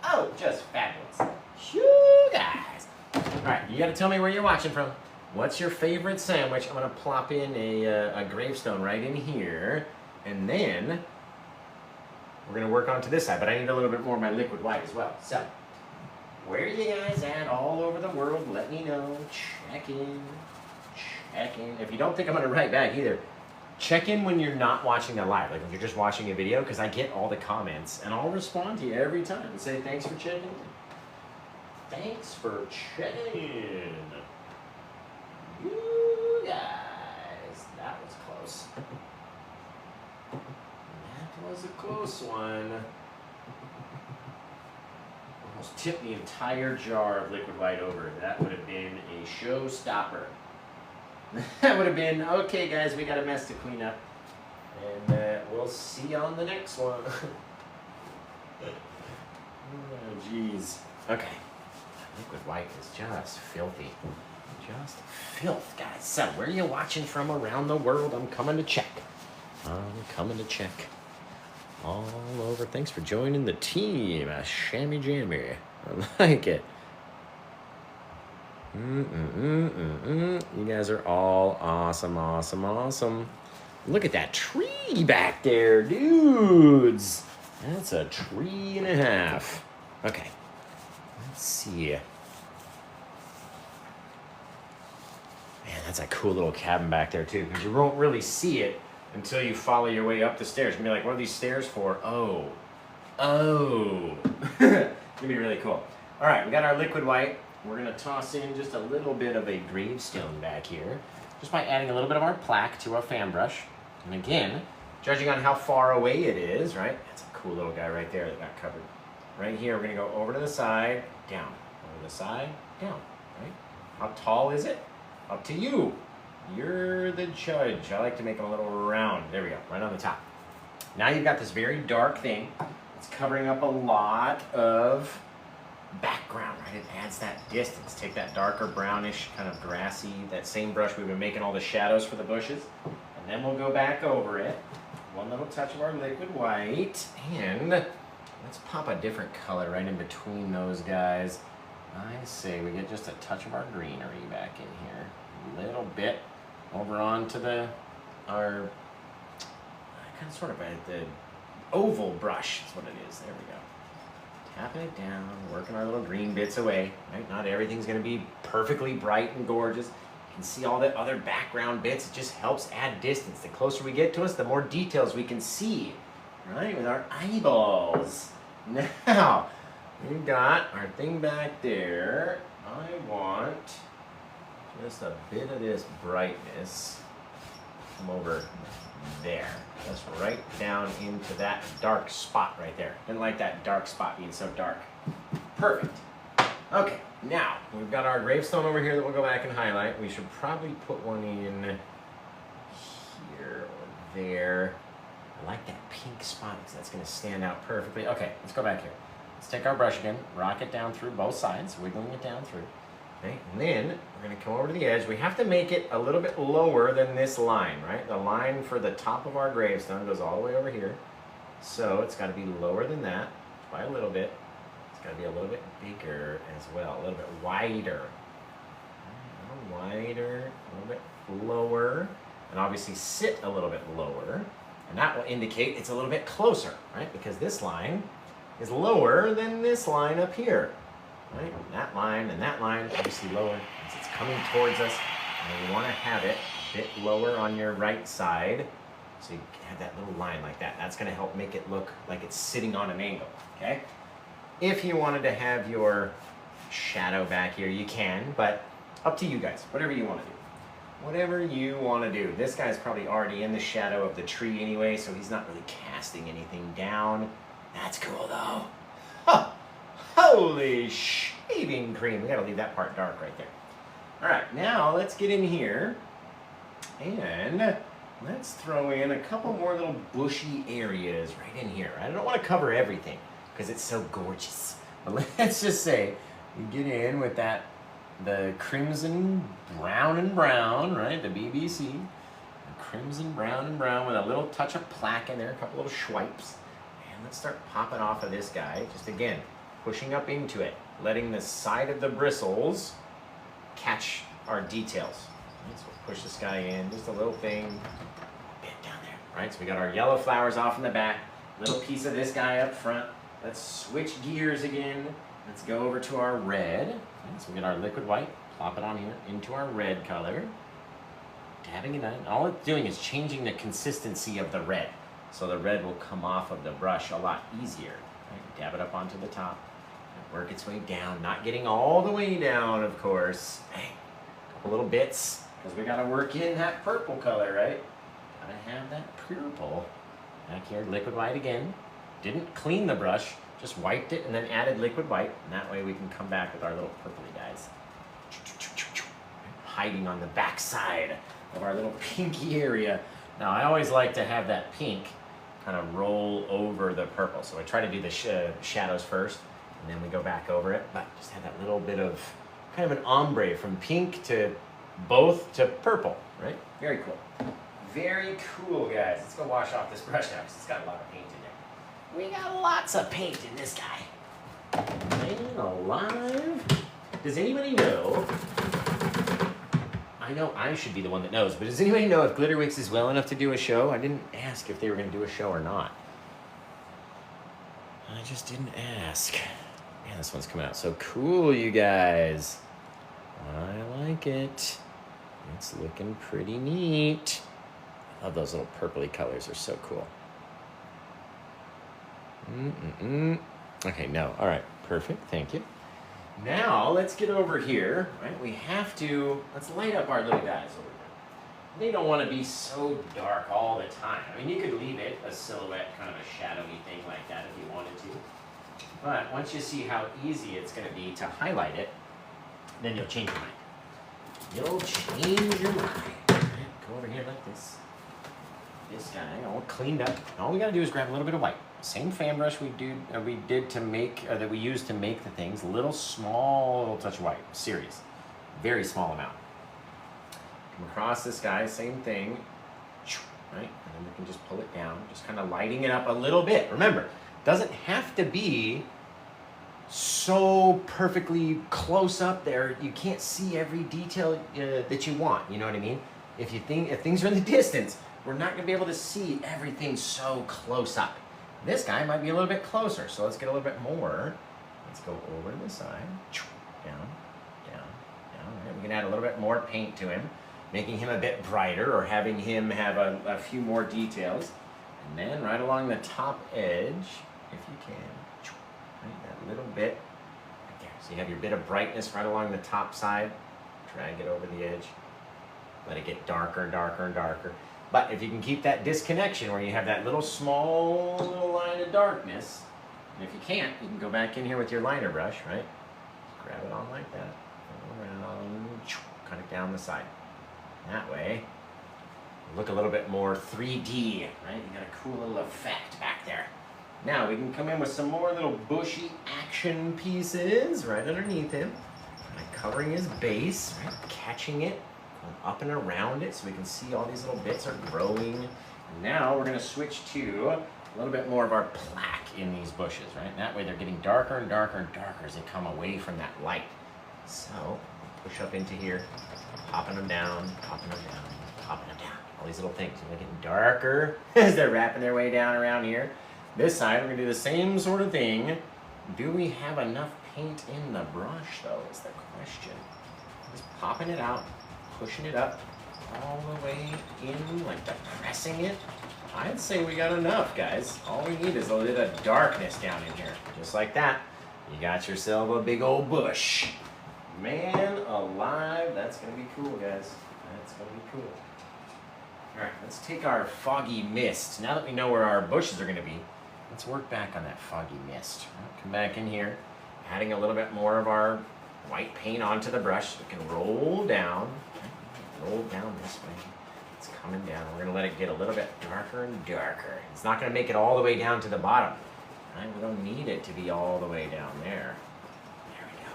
Oh, just fabulous. Phew, guys. All right, you got to tell me where you're watching from. What's your favorite sandwich? I'm going to plop in a gravestone right in here, and then we're going to work on to this side, but I need a little bit more of my liquid white as well. So, where are you guys at all over the world? Let me know. Check in. Check in. If you don't think I'm going to write back either, check in when you're not watching the live, like if you're just watching a video, because I get all the comments, and I'll respond to you every time and say thanks for checking in. Thanks for checking in. You guys, that was close. That was a close one. Almost tipped the entire jar of liquid white over. That would have been a showstopper. That would have been, okay guys, we got a mess to clean up. And we'll see you on the next one. Oh, jeez. Okay. Liquid white is just filthy. Just filth, guys. So, where are you watching from around the world? I'm coming to check. I'm coming to check. All over. Thanks for joining the team. A shammy jammy. I like it. You guys are all awesome, awesome, awesome. Look at that tree back there, dudes. That's a 3.5. Okay. Let's see. Man, that's a cool little cabin back there, too, because you won't really see it until you follow your way up the stairs. You're going to be like, what are these stairs for? Oh. It's going to be really cool. All right, we got our liquid white. We're going to toss in just a little bit of a gravestone back here, just by adding a little bit of our plaque to our fan brush. And again, judging on how far away it is, right? That's a cool little guy right there that got covered. Right here, we're going to go over to the side, down. Over to the side, down, right? How tall is it? Up to you. You're the judge. I like to make them a little round. There we go, right on the top. Now you've got this very dark thing. It's covering up a lot of background, right? It adds that distance. Take that darker brownish, kind of grassy, that same brush we've been making all the shadows for the bushes. And then we'll go back over it. one little touch of our liquid white, and let's pop a different color right in between those guys. I say we get just a touch of our greenery back in here. A little bit over onto our kind of sort of the oval brush is what it is. There we go. Tapping it down, working our little green bits away. Right? Not everything's going to be perfectly bright and gorgeous. You can see all the other background bits. It just helps add distance. The closer we get to us, the more details we can see. Right? With our eyeballs. Now, we've got our thing back there. I want just a bit of this brightness. Come over there. Just right down into that dark spot right there. Didn't like that dark spot being so dark. Perfect. Okay, now we've got our gravestone over here that we'll go back and highlight. We should probably put one in here or there. I like that pink spot because that's going to stand out perfectly. Okay, let's go back here. Let's take our brush again, rock it down through both sides, wiggling it down through. Okay, and then we're going to come over to the edge. We have to make it a little bit lower than this line, right? The line for the top of our gravestone goes all the way over here. So it's got to be lower than that by a little bit. It's got to be a little bit bigger as well, a little bit wider. A little wider, a little bit lower, and obviously sit a little bit lower. And that will indicate it's a little bit closer, right? Because this line is lower than this line up here. Right? And that line, obviously lower as it's coming towards us. And you want to have it a bit lower on your right side. So you can have that little line like that. That's going to help make it look like it's sitting on an angle. Okay? If you wanted to have your shadow back here, you can, but up to you guys. Whatever you want to do. Whatever you want to do. This guy's probably already in the shadow of the tree anyway, so he's not really casting anything down. That's cool though. Huh. Holy shaving cream. We gotta leave that part dark right there. All right, now let's get in here and let's throw in a couple more little bushy areas right in here. I don't want to cover everything because it's so gorgeous. But let's just say you get in with the crimson brown and brown, right? The BBC. The crimson brown and brown with a little touch of plaque in there, a couple little swipes. And let's start popping off of this guy. Just again, pushing up into it, letting the side of the bristles catch our details. Right, so we'll push this guy in, just a little thing, a bit down there. Right, so we got our yellow flowers off in the back, little piece of this guy up front. Let's switch gears again. Let's go over to our red. Right, so we get our liquid white, plop it on here into our red color. Dabbing it in. All it's doing is changing the consistency of the red. So the red will come off of the brush a lot easier. Right, dab it up onto the top. Work its way down, not getting all the way down, of course. Hey, a couple little bits, because we gotta work in that purple color, right? Gotta have that purple. Back here, liquid white again. Didn't clean the brush, just wiped it and then added liquid white, and that way we can come back with our little purpley guys. Hiding on the back side of our little pinky area. Now, I always like to have that pink kind of roll over the purple, so I try to do the shadows first, and then we go back over it, but just have that little bit of kind of an ombre from pink to both to purple, right? Very cool. Very cool, guys. Let's go wash off this brush now because it's got a lot of paint in there. We got lots of paint in this guy. Man alive. Does anybody know? I know I should be the one that knows, but does anybody know if Glitterwix is well enough to do a show? I didn't ask if they were going to do a show or not. I just didn't ask. Man, this one's coming out so cool, you guys. I like it. It's looking pretty neat. I love those little purpley colors. They're so cool. Okay, no. All right, perfect. Thank you. Now, let's get over here, right? We have to, let's light up our little guys over here. They don't want to be so dark all the time. I mean, you could leave it a silhouette, kind of a shadowy thing like that if you wanted to. But once you see how easy it's going to be to highlight it, then you'll change your mind. You'll change your mind. Right, go over here like this. This guy, all cleaned up. All we got to do is grab a little bit of white. Same fan brush we did to make, that we used to make the things. Little small touch of white, serious, very small amount. Come across this guy, same thing. right? And then we can just pull it down, just kind of lighting it up a little bit. Remember, it doesn't have to be so perfectly close up there. You can't see every detail that you want, you know what I mean? If things are in the distance, we're not gonna be able to see everything so close up. This guy might be a little bit closer, so let's get a little bit more. Let's go over to the side, down, down, down. Right? We can add a little bit more paint to him, making him a bit brighter or having him have a few more details. And then right along the top edge, if you can, right, that little bit right there. So you have your bit of brightness right along the top side. Drag it over the edge. Let it get darker and darker and darker. But if you can keep that disconnection where you have that little small little line of darkness, and if you can't, you can go back in here with your liner brush, right? Just grab it on like that. Go around, cut it down the side. That way, look a little bit more 3D, right? You got a cool little effect back there. Now we can come in with some more little bushy action pieces right underneath him. Right, covering his base, right? Catching it, going up and around it so we can see all these little bits are growing. And now we're gonna switch to a little bit more of our plaque in these bushes, right? And that way they're getting darker and darker and darker as they come away from that light. So, push up into here, popping them down, popping them down, popping them down. All these little things, they're getting darker as they're wrapping their way down around here. This side, we're gonna do the same sort of thing. Do we have enough paint in the brush though, is the question. Just popping it out, pushing it up, all the way in, like depressing it. I'd say we got enough, guys. All we need is a little bit of darkness down in here. Just like that, you got yourself a big old bush. Man alive, that's gonna be cool, guys. That's gonna be cool. All right, let's take our foggy mist. Now that we know where our bushes are gonna be, let's work back on that foggy mist. Come back in here, adding a little bit more of our white paint onto the brush so we can roll down this way. It's coming down. We're gonna let it get a little bit darker and darker. It's not gonna make it all the way down to the bottom. Right? We don't need it to be all the way down there. There we go.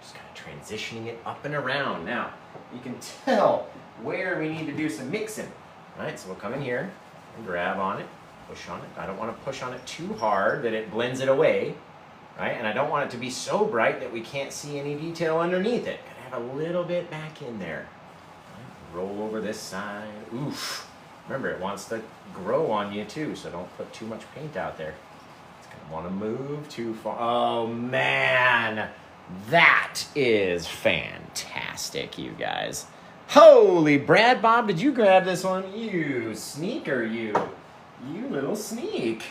Just kind of transitioning it up and around. Now, you can tell where we need to do some mixing. Right? So we'll come in here and grab on it, push on it. I don't want to push on it too hard that it blends it away. Right? And I don't want it to be so bright that we can't see any detail underneath it. Gotta have a little bit back in there. Roll over this side. Oof. Remember, it wants to grow on you too, so don't put too much paint out there. It's gonna want to move too far. Oh man, that is fantastic, you guys. Holy Brad Bob, did you grab this one? You sneaker, you little sneak.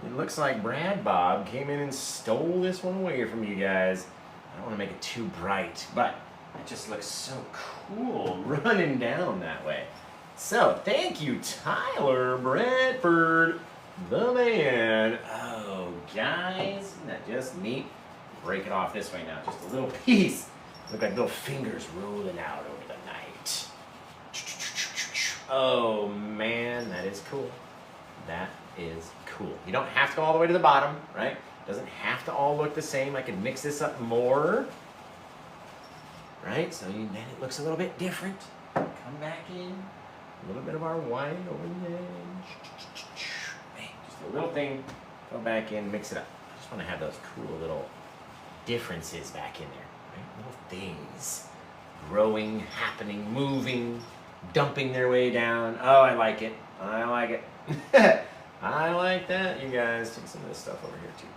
It looks like Brad Bob came in and stole this one away from you guys. I don't want to make it too bright, but it just looks so cool running down that way. So, thank you, Tyler Bradford, the man. Oh, guys, isn't that just neat? Break it off this way now, just a little piece. Look like little fingers rolling out over the night. Oh, man, that is cool. That is cool. You don't have to go all the way to the bottom, right? It doesn't have to all look the same. I can mix this up more. Right, so then it looks a little bit different. Come back in, a little bit of our white over the edge. Just a little thing, go back in, mix it up. I just want to have those cool little differences back in there, right? Little things growing, happening, moving, dumping their way down. Oh, I like it. I like it. I like that, you guys. Take some of this stuff over here too.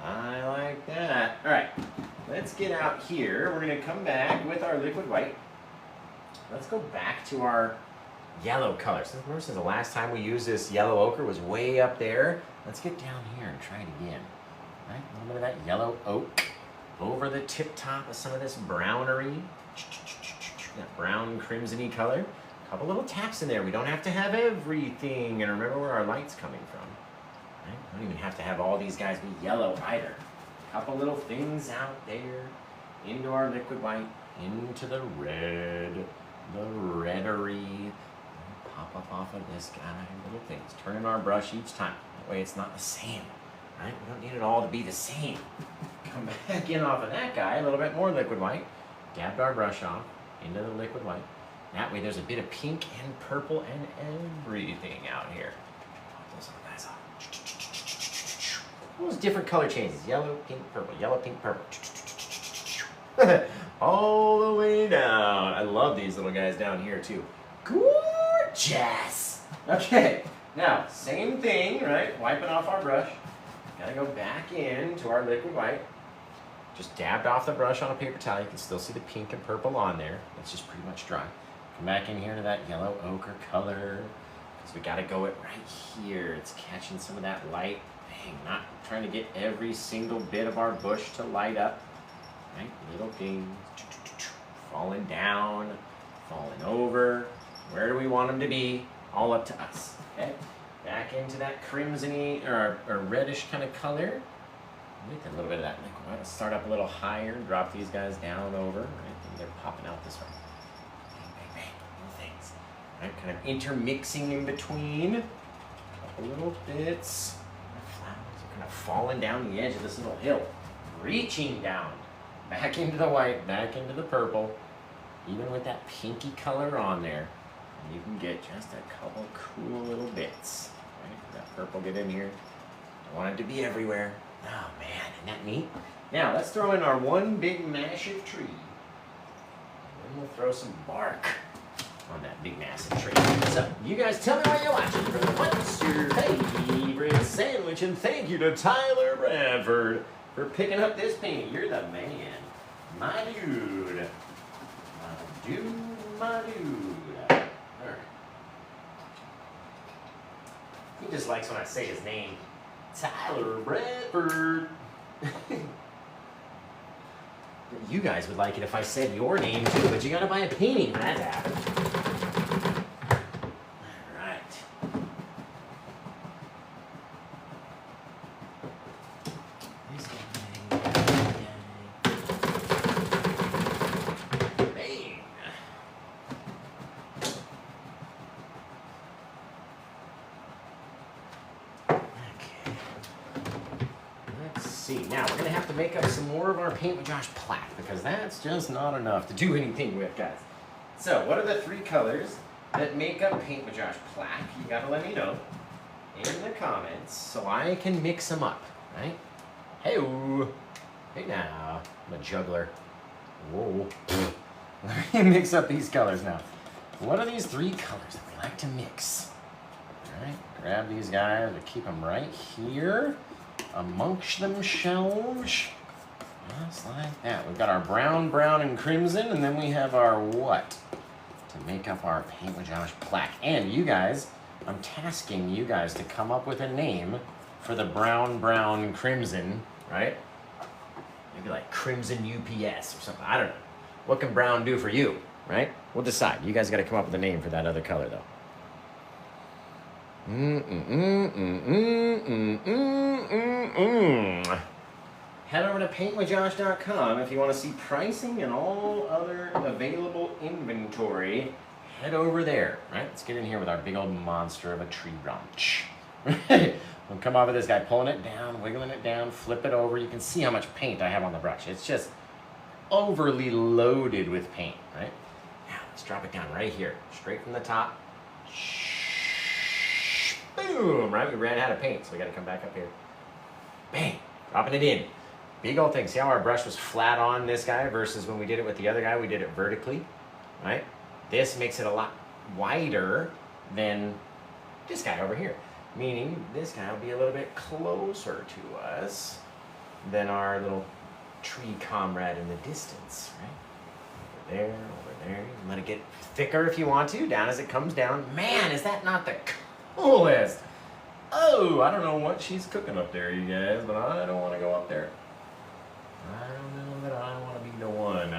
I like that. All right, let's get out here. We're gonna come back with our liquid white. Let's go back to our yellow color. So remember, since the last time we used this yellow ochre was way up there, let's get down here and try it again. Right, a little bit of that yellow oak over the tip top of some of this brownery, that brown crimson-y color. A couple little taps in there. We don't have to have everything, and remember where our light's coming from. Right? We don't even have to have all these guys be yellow either. A couple little things out there into our liquid white, into the red, the reddery. Pop up off of this guy, little things. Turning our brush each time. That way it's not the same. Right? We don't need it all to be the same. Come back in off of that guy, a little bit more liquid white. Dabbed our brush off into the liquid white. That way there's a bit of pink and purple and everything out here. Those little guys off. Those different color changes. Yellow, pink, purple. Yellow, pink, purple. All the way down. I love these little guys down here too. Gorgeous. Okay, now same thing, right? Wiping off our brush. Gotta go back into our liquid white. Just dabbed off the brush on a paper towel. You can still see the pink and purple on there. It's just pretty much dry. Come back in here to that yellow ochre color. Because we gotta go it right here. It's catching some of that light. Dang, not trying to get every single bit of our bush to light up. Right? Little things. Falling down, falling over. Where do we want them to be? All up to us. Okay? Back into that crimson-y or reddish kind of color. With a little bit of that liquid. Let's start up a little higher. Drop these guys down over. Right? And they're popping out this way. Bang, bang, bang. Little things. Right? Kind of intermixing in between. A couple little bits. The flowers are kind of falling down the edge of this little hill. Reaching down. Back into the white. Back into the purple. Even with that pinky color on there. And you can get just a couple cool little bits. Right? That purple get in here. I want it to be everywhere. Oh man, isn't that neat? Now let's throw in our one big massive tree. And then we'll throw some bark on that big massive tree. So you guys tell me what you're watching for. What's your favorite sandwich? And thank you to Tyler Bradford for picking up this paint. You're the man. My dude. My dude, my dude. Alright. He just likes when I say his name. Tyler Bradford. You guys would like it if I said your name too, but you gotta buy a painting for that to happen. Alright. Bang. See, now we're going to have to make up some more of our Paint with Josh plaque because that's just not enough to do anything with, guys. So, what are the three colors that make up Paint with Josh plaque? You got to let me know in the comments so I can mix them up, right? Hey-o. Hey now, I'm a juggler. Whoa. Let me mix up these colors now. What are these three colors that we like to mix? All right, grab these guys and keep them right here. Amongst themselves, just like that. We've got our brown, brown, and crimson, and then we have our what? To make up our Paint with Josh plaque. And you guys, I'm tasking you guys to come up with a name for the brown, brown, crimson, right? Maybe like Crimson UPS or something. I don't know. What can brown do for you, right? We'll decide. You guys got to come up with a name for that other color, though. Head over to PaintWithJosh.com if you want to see pricing and all other available inventory. Head over there, right? Let's get in here with our big old monster of a tree branch. We'll come over this guy, pulling it down, wiggling it down, flip it over. You can see how much paint I have on the brush. It's just overly loaded with paint, right? Now, let's drop it down right here, straight from the top. Boom, right? We ran out of paint, so we got to come back up here. Bang, dropping it in. Big old thing. See how our brush was flat on this guy versus when we did it with the other guy, we did it vertically, right? This makes it a lot wider than this guy over here, meaning this guy will be a little bit closer to us than our little tree comrade in the distance, right? Over there, over there. You let it get thicker if you want to, down as it comes down. Man, is that not the coolest? Oh, I don't know what she's cooking up there, you guys, but I don't want to go up there. I don't know that I want to be the one.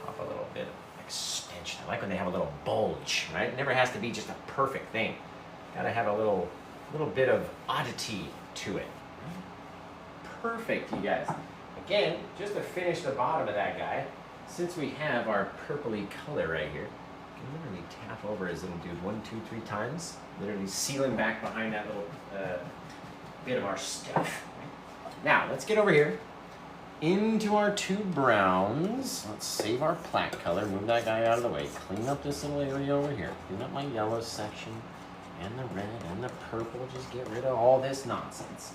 Pop a little bit of extension. I like when they have a little bulge, right? It never has to be just a perfect thing. Gotta have a little bit of oddity to it. Perfect, you guys. Again, just to finish the bottom of that guy, since we have our purpley color right here, you can literally tap over his little dude 1, 2, 3 times. Literally seal him back behind that little bit of our stuff. Now, let's get over here into our 2 browns. Let's save our plaque color, move that guy out of the way, clean up this little area over here, clean up my yellow section, and the red and the purple, just get rid of all this nonsense.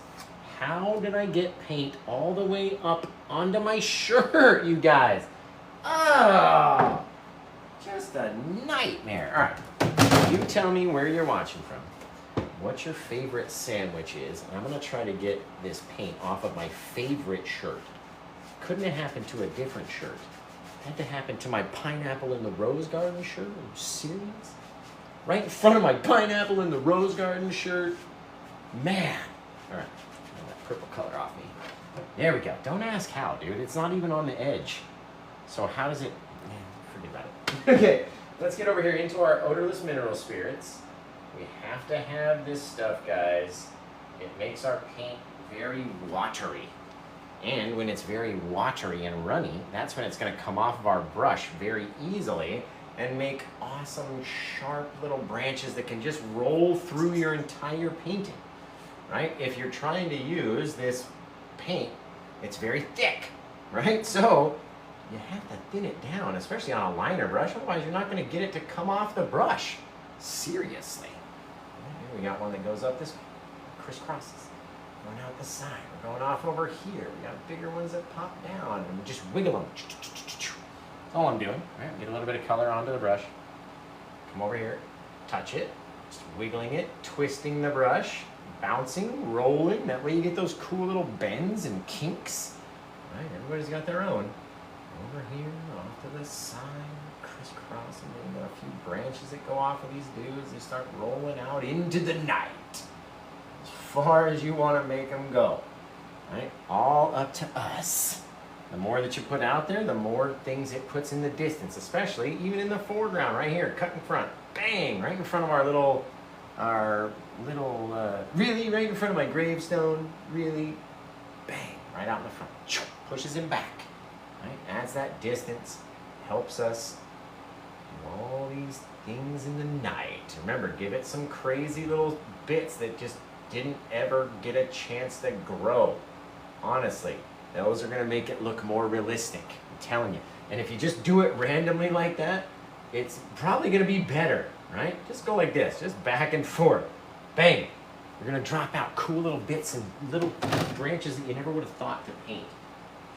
How did I get paint all the way up onto my shirt, you guys? Oh, just a nightmare. All right, you tell me where you're watching from, what your favorite sandwich is, and I'm gonna try to get this paint off of my favorite shirt. Couldn't have happened to a different shirt. Had to happen to my pineapple in the rose garden shirt. Are you serious? Right in front of my pineapple in the rose garden shirt. Man. All right, get that purple color off me. There we go. Don't ask how, dude. It's not even on the edge. So how does it, forget about it. Okay, let's get over here into our odorless mineral spirits. We have to have this stuff, guys. It makes our paint very watery. And when it's very watery and runny, that's when it's going to come off of our brush very easily and make awesome, sharp little branches that can just roll through your entire painting, right? If you're trying to use this paint, it's very thick, right? So you have to thin it down, especially on a liner brush. Otherwise, you're not going to get it to come off the brush. Seriously. Here we got one that goes up this way, crisscrosses. Going out the side. We're going off over here. We got bigger ones that pop down, and we just wiggle them. That's all I'm doing. All right, get a little bit of color onto the brush. Come over here, touch it, just wiggling it, twisting the brush, bouncing, rolling. That way you get those cool little bends and kinks. All right, everybody's got their own. Over here, off to the side, crisscrossing. Maybe got a few branches that go off of these dudes. They start rolling out into the night. As far as you want to make them go, right? All up to us. The more that you put out there, the more things it puts in the distance, especially even in the foreground right here, cut in front, bang, right in front of really right in front of my gravestone, really, bang, right out in the front, pushes him back, right? Adds that distance, helps us do all these things in the night. Remember, give it some crazy little bits that just didn't ever get a chance to grow. Honestly, those are going to make it look more realistic. I'm telling you. And if you just do it randomly like that, it's probably going to be better, right? Just go like this, just back and forth. Bang. You're going to drop out cool little bits and little branches that you never would have thought to paint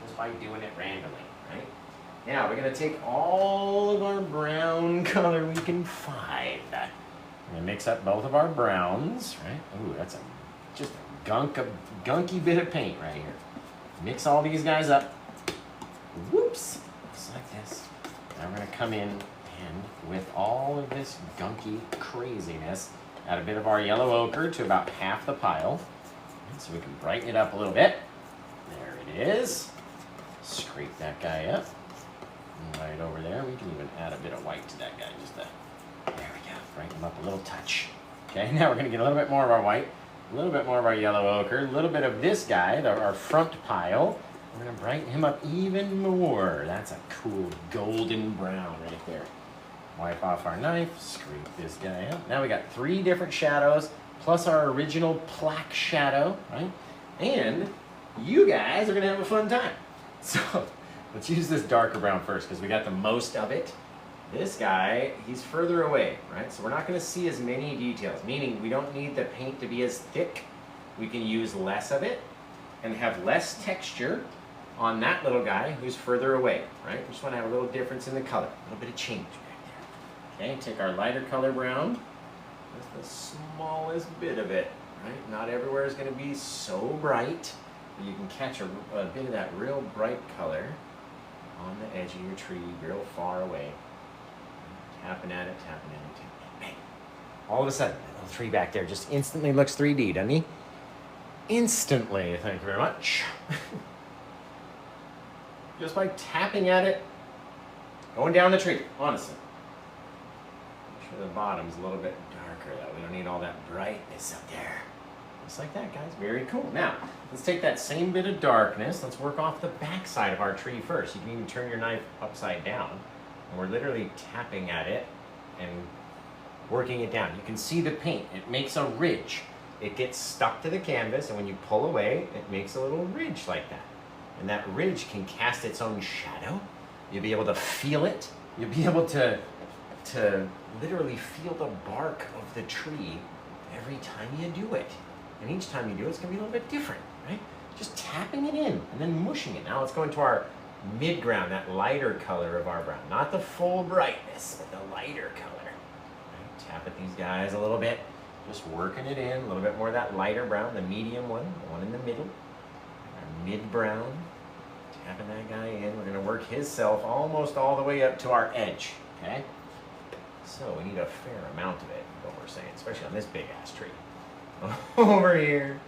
just by doing it randomly, right? Now, we're going to take all of our brown color we can find. We're going to mix up both of our browns, right? Ooh, that's just a gunky bit of paint right here. Mix all these guys up. Whoops. Just like this. Now we're going to come in and with all of this gunky craziness, add a bit of our yellow ochre to about half the pile. So we can brighten it up a little bit. There it is. Scrape that guy up. And right over there, we can even add a bit of white to that guy. There we go. Brighten him up a little touch. Okay, now we're going to get a little bit more of our white, a little bit more of our yellow ochre, a little bit of this guy, our front pile. We're going to brighten him up even more. That's a cool golden brown right there. Wipe off our knife, scrape this guy up. Now we got 3 different shadows, plus our original plaque shadow, right? And you guys are going to have a fun time. So let's use this darker brown first because we got the most of it. This guy, he's further away, right? So we're not going to see as many details, meaning we don't need the paint to be as thick. We can use less of it and have less texture on that little guy who's further away, right? We just want to have a little difference in the color, a little bit of change right there. Okay, take our lighter color brown, just the smallest bit of it, right? Not everywhere is going to be so bright, but you can catch a bit of that real bright color on the edge of your tree, real far away. Tapping at it, tapping at it, tapping at it. Bang. All of a sudden, that little tree back there just instantly looks 3D, doesn't he? Instantly, thank you very much. Just by tapping at it, going down the tree, honestly. Make sure the bottom's a little bit darker, though. We don't need all that brightness up there. Just like that, guys. Very cool. Now, let's take that same bit of darkness. Let's work off the back side of our tree first. You can even turn your knife upside down. And we're literally tapping at it and working it down. You can see the paint. It makes a ridge. It gets stuck to the canvas, and when you pull away, it makes a little ridge like that. and that ridge can cast its own shadow. You'll be able to feel it. You'll be able to literally feel the bark of the tree every time you do it. And each time you do it, it's gonna be a little bit different, right? Just tapping it in and then mushing it. Now let's go into our mid-ground, that lighter color of our brown. Not the full brightness, but the lighter color. Right? Tap at these guys a little bit. Just working it in, a little bit more of that lighter brown, the medium one, the one in the middle. Our mid-brown. Tapping that guy in. We're gonna work his self almost all the way up to our edge, okay? So we need a fair amount of it, what we're saying, especially on this big-ass tree. Over here,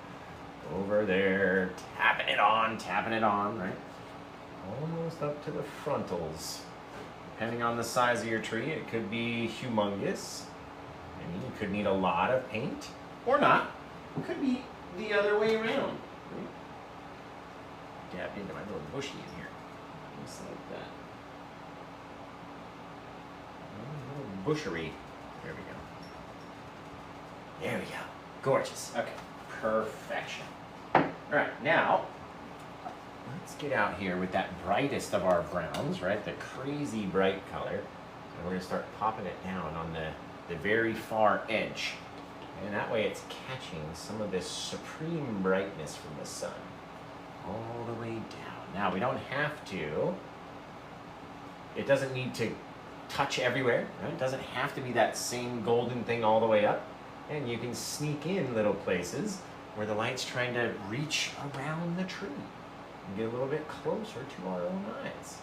over there, tapping it on, right? Almost up to the frontals. Depending on the size of your tree, it could be humongous. I mean, you could need a lot of paint, or not. It could be the other way around. Right? Dab into my little bushy in here, just like that. A little bushery. There we go. There we go. Gorgeous. Okay. Perfection. All right, now let's get out here with that brightest of our browns, right? The crazy bright color. And we're gonna start popping it down on the very far edge. And that way it's catching some of this supreme brightness from the sun all the way down. Now we don't have to, it doesn't need to touch everywhere, right? It doesn't have to be that same golden thing all the way up. And you can sneak in little places where the light's trying to reach around the tree and get a little bit closer to our own eyes.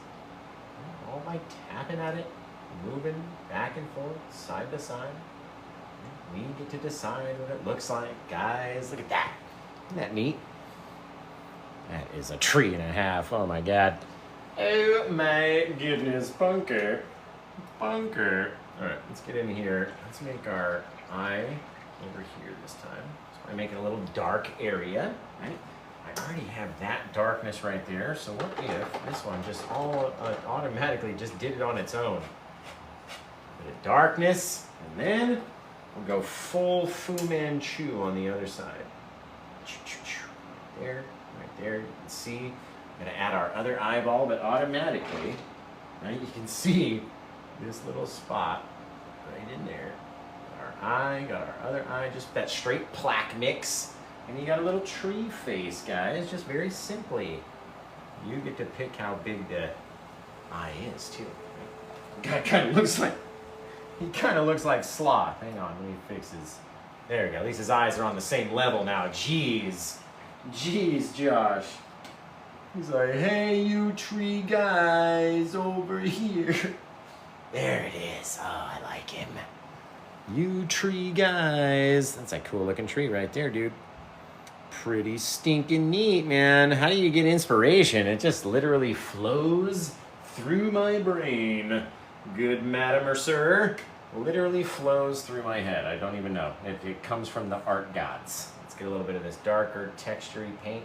All by tapping at it, moving back and forth, side to side. We get to decide what it looks like. Guys, look at that. Isn't that neat? That is a tree and a half. Oh my God. Oh my goodness, bunker. Bunker. All right, let's get in here. Let's make our eye over here this time. So I make it a little dark area, right? I already have that darkness right there. So what if this one just automatically just did it on its own? Bit of darkness, and then we'll go full Fu Manchu on the other side. Right there, you can see. I'm gonna add our other eyeball, but automatically, right, you can see this little spot right in there. Our eye, got our other eye, just that straight plaque mix. And you got a little tree face, guys, just very simply. You get to pick how big the eye is, too. Guy kind of looks like, he kind of looks like Sloth. Hang on, let me fix his, there we go. At least his eyes are on the same level now. Jeez, Josh. He's like, hey, you tree guys over here. There it is. Oh, I like him. You tree guys. That's a cool looking tree right there, dude. Pretty stinking neat, man. How do you get inspiration? It just literally flows through my brain. Good madam or sir. Literally flows through my head. I don't even know. It comes from the art gods. Let's get a little bit of this darker textury paint.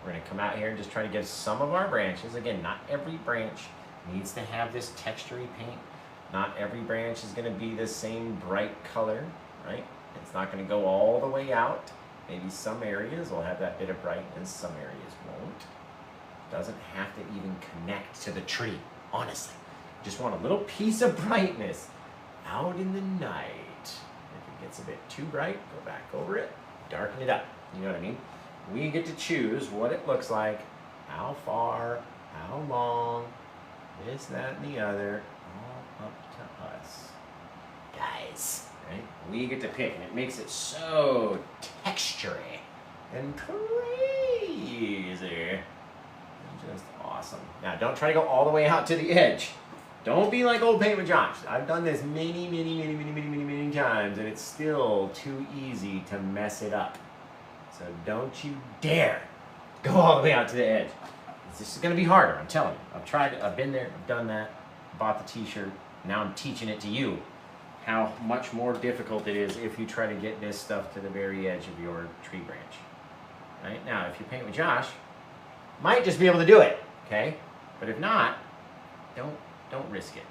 We're gonna come out here and just try to give some of our branches, again, not every branch needs to have this textury paint. Not every branch is gonna be the same bright color, right? It's not gonna go all the way out. Maybe some areas will have that bit of brightness, some areas won't. Doesn't have to even connect to the tree, honestly. Just want a little piece of brightness out in the night. If it gets a bit too bright, go back over it, darken it up. You know what I mean? We get to choose what it looks like, how far, how long, this, that, and the other, all up to us. Guys, right? We get to pick, and it makes it so textury and crazy. Just awesome. Now, don't try to go all the way out to the edge. Don't be like old Paint with Josh. I've done this many times, and it's still too easy to mess it up. So don't you dare go all the way out to the edge. This is gonna be harder, I'm telling you. I've tried it, I've been there, I've done that, bought the t-shirt, now I'm teaching it to you how much more difficult it is if you try to get this stuff to the very edge of your tree branch. Right? Now, if you paint with Josh, might just be able to do it, okay? But if not, don't risk it,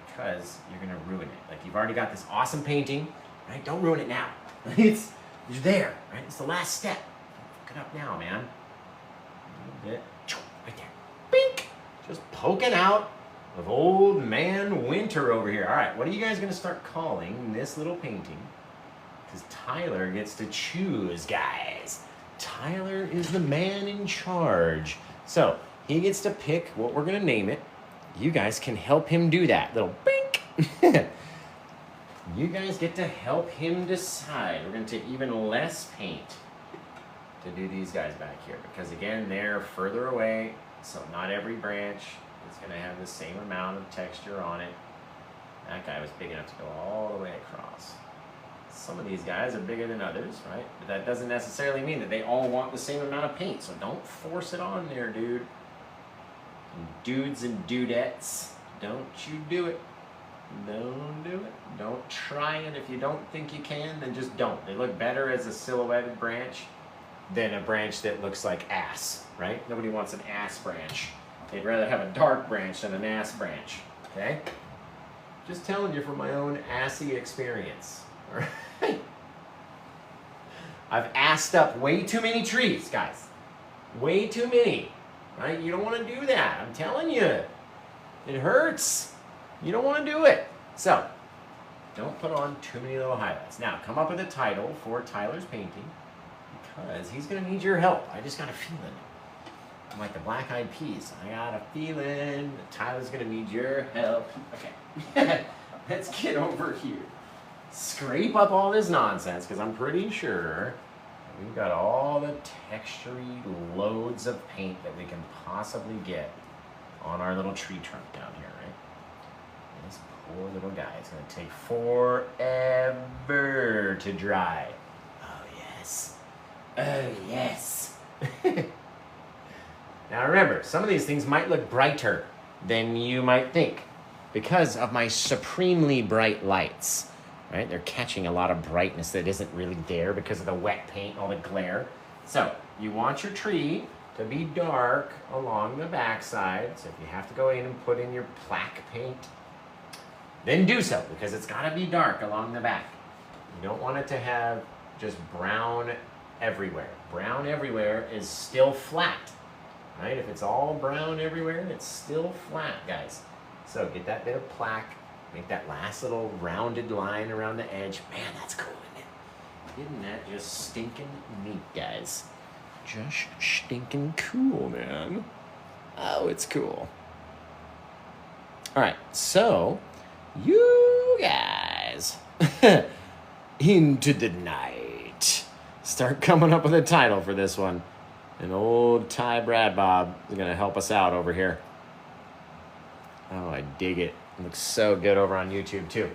because you're gonna ruin it. Like, you've already got this awesome painting, right? Don't ruin it now. You're there, right? It's the last step. Don't fuck it up now, man. A little bit. Right there. poking out of old man Winter over here. All right, what are you guys gonna start calling this little painting? Because Tyler gets to choose, guys. Tyler is the man in charge. So he gets to pick what we're gonna name it. You guys can help him do that. Little bink. You guys get to help him decide. We're gonna take even less paint to do these guys back here because again, they're further away. So not every branch is gonna have the same amount of texture on it. That guy was big enough to go all the way across. Some of these guys are bigger than others, right? But that doesn't necessarily mean that they all want the same amount of paint. So don't force it on there, dude. And dudes and dudettes, don't you do it. Don't do it. Don't try it. If you don't think you can, then just don't. They look better as a silhouetted branch than a branch that looks like ass, right? Nobody wants an ass branch. They'd rather have a dark branch than an ass branch, okay? Just telling you from my own assy experience, all right? I've assed up way too many trees, guys. Way too many, right? You don't want to do that. I'm telling you. It hurts. You don't want to do it. So, don't put on too many little highlights. Now, come up with a title for Tyler's painting because he's going to need your help. I just got a feeling. I'm like the Black Eyed Peas. I got a feeling that Tyler's going to need your help. Okay. Let's get over here. Scrape up all this nonsense because I'm pretty sure we've got all the textury loads of paint that we can possibly get on our little tree trunk down here, right? This poor little guy is going to take forever to dry. Oh, yes. Oh, yes. Now, remember, some of these things might look brighter than you might think because of my supremely bright lights, right? They're catching a lot of brightness that isn't really there because of the wet paint, all the glare. So, you want your tree to be dark along the backside. So if you have to go in and put in your plaque paint, then do so because it's got to be dark along the back. You don't want it to have just brown everywhere. Brown everywhere is still flat, right? If it's all brown everywhere, it's still flat, guys. So get that bit of plaque, make that last little rounded line around the edge. Man, that's cool, isn't it? Isn't that just stinking neat, guys? Just stinking cool, man. Oh, it's cool. All right, so you guys into the night. Start coming up with a title for this one. And old Ty Brad Bob is going to help us out over here. Oh, I dig it. It looks so good over on YouTube, too.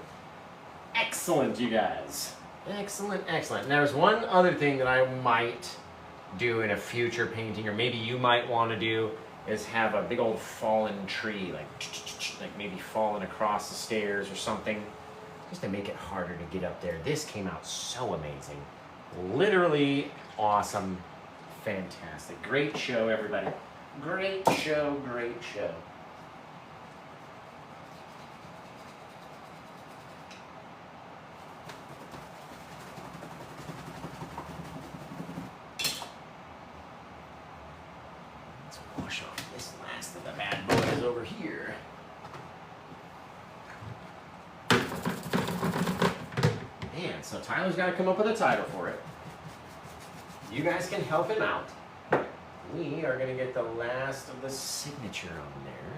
Excellent, you guys. Excellent, excellent. And there's one other thing that I might do in a future painting, or maybe you might want to do, is have a big old fallen tree, like maybe falling across the stairs or something, just to make it harder to get up there. This came out so amazing. Literally awesome. Fantastic. Great show, everybody. Great show, great show. Let's wash off this last of the bad boys over here. Man, so Tyler's got to come up with a title for it. You guys can help him out. We are going to get the last of the signature on there.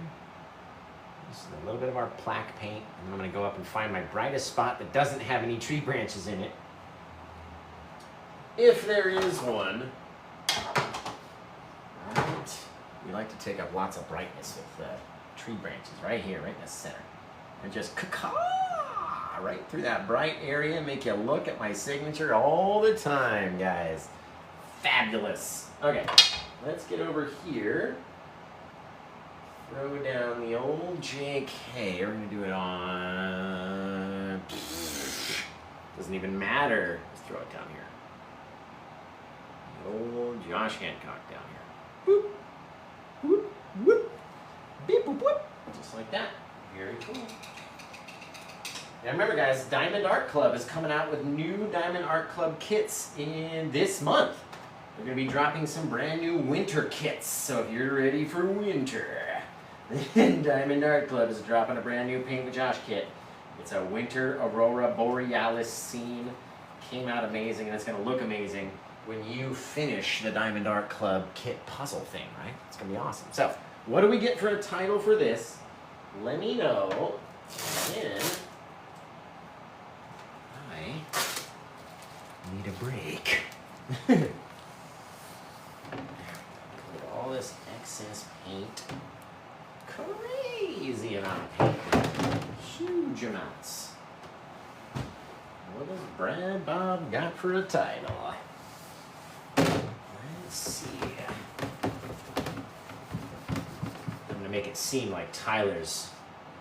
Just a little bit of our plaque paint. And I'm going to go up and find my brightest spot that doesn't have any tree branches in it. If there is one. Right. We like to take up lots of brightness with tree branches right here, right in the center. And just caw right through that bright area. Make you look at my signature all the time, guys. Fabulous. Okay, let's get over here. Throw down the old JK. We're going to do it on... Doesn't even matter. Let's throw it down here. The old Josh Hancock down here. Whoop, whoop, whoop. Beep, whoop, whoop. Just like that. Very cool. Now remember, guys, Diamond Art Club is coming out with new Diamond Art Club kits in this month. We're going to be dropping some brand new winter kits, so if you're ready for winter, Diamond Art Club is dropping a brand new Paint with Josh kit. It's a winter aurora borealis scene. Came out amazing, and it's going to look amazing when you finish the Diamond Art Club kit puzzle thing, right? It's going to be awesome. So, what do we get for a title for this? Let me know. And then I need a break. Put all this excess paint. Crazy amount of paint. Huge amounts. What has Brad Bob got for a title? Let's see. I'm going to make it seem like Tyler's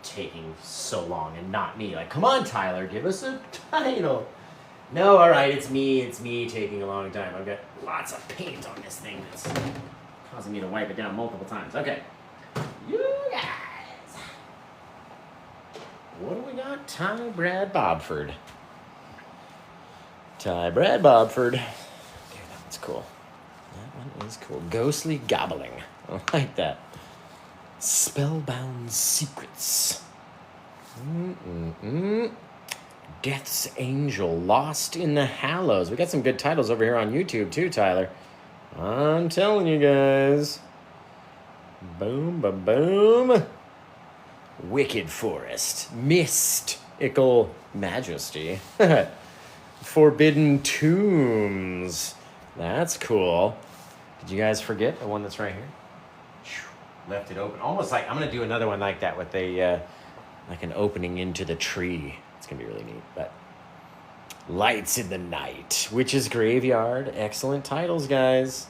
taking so long and not me. Like, come on, Tyler, give us a title. No, all right, it's me taking a long time. I've got lots of paint on this thing that's causing me to wipe it down multiple times. Okay. You guys. What do we got? Ty Brad Bobford. Ty Brad Bobford. Okay, that one's cool. That one is cool. Ghostly Gobbling. I like that. Spellbound Secrets. Death's Angel. Lost in the Hallows. We got some good titles over here on YouTube too, Tyler. I'm telling you guys. Boom, ba boom. Wicked Forest. Mystical Majesty. Forbidden Tombs. That's cool. Did you guys forget the one that's right here? Left it open. Almost like, I'm going to do another one like that with a, like an opening into the tree. It's going to be really neat. But Lights in the Night. Witch's Graveyard. Excellent titles, guys.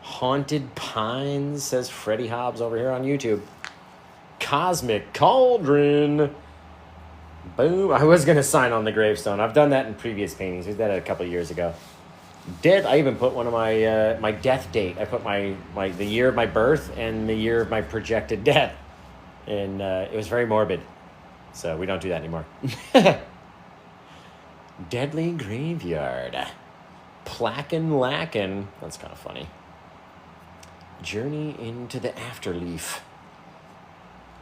Haunted Pines, says Freddie Hobbs over here on YouTube. Cosmic Cauldron. Boom. I was going to sign on the gravestone. I've done that in previous paintings. We did that a couple of years ago. I even put one of my my death date. I put the year of my birth and the year of my projected death. And it was very morbid. So we don't do that anymore. Deadly Graveyard. Plackin' Lackin'. That's kind of funny. Journey into the Afterleaf.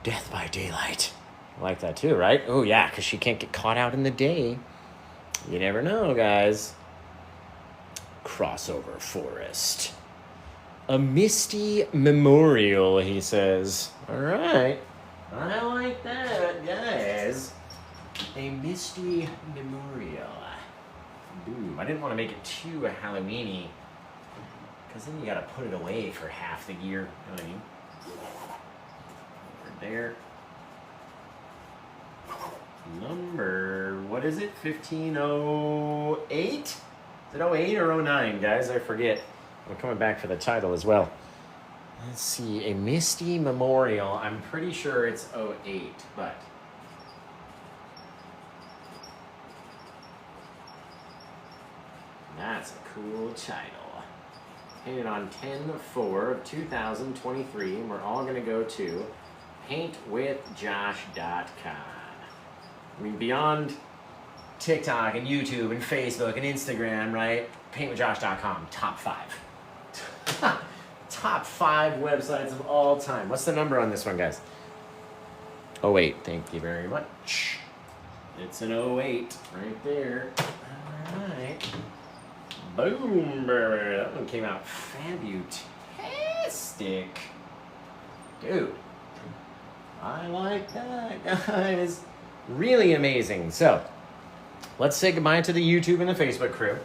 Death by Daylight. I like that too, right? Oh, yeah, because she can't get caught out in the day. You never know, guys. Crossover Forest. A Misty Memorial, he says. All right. I like that, guys. A Misty Memorial. Boom. I didn't want to make it too Halloween-y, because then you got to put it away for half the year. You know what I mean? Over there. Number, what is it? 1508? Is it 08 or 09, guys? I forget. I'm coming back for the title as well. Let's see. A Misty Memorial. I'm pretty sure it's 08, but... that's a cool title. Painted on 10/4 of 2023, and we're all going to go to PaintWithJosh.com. I mean, beyond TikTok and YouTube and Facebook and Instagram, right? PaintWithJosh.com, top 5. Top 5 websites of all time. What's the number on this one, guys? 08. Thank you very much. It's an 08 right there. All right. Boom. That one came out fabutastic. Dude. I like that, guys. Really amazing. So, let's say goodbye to the YouTube and the Facebook crew.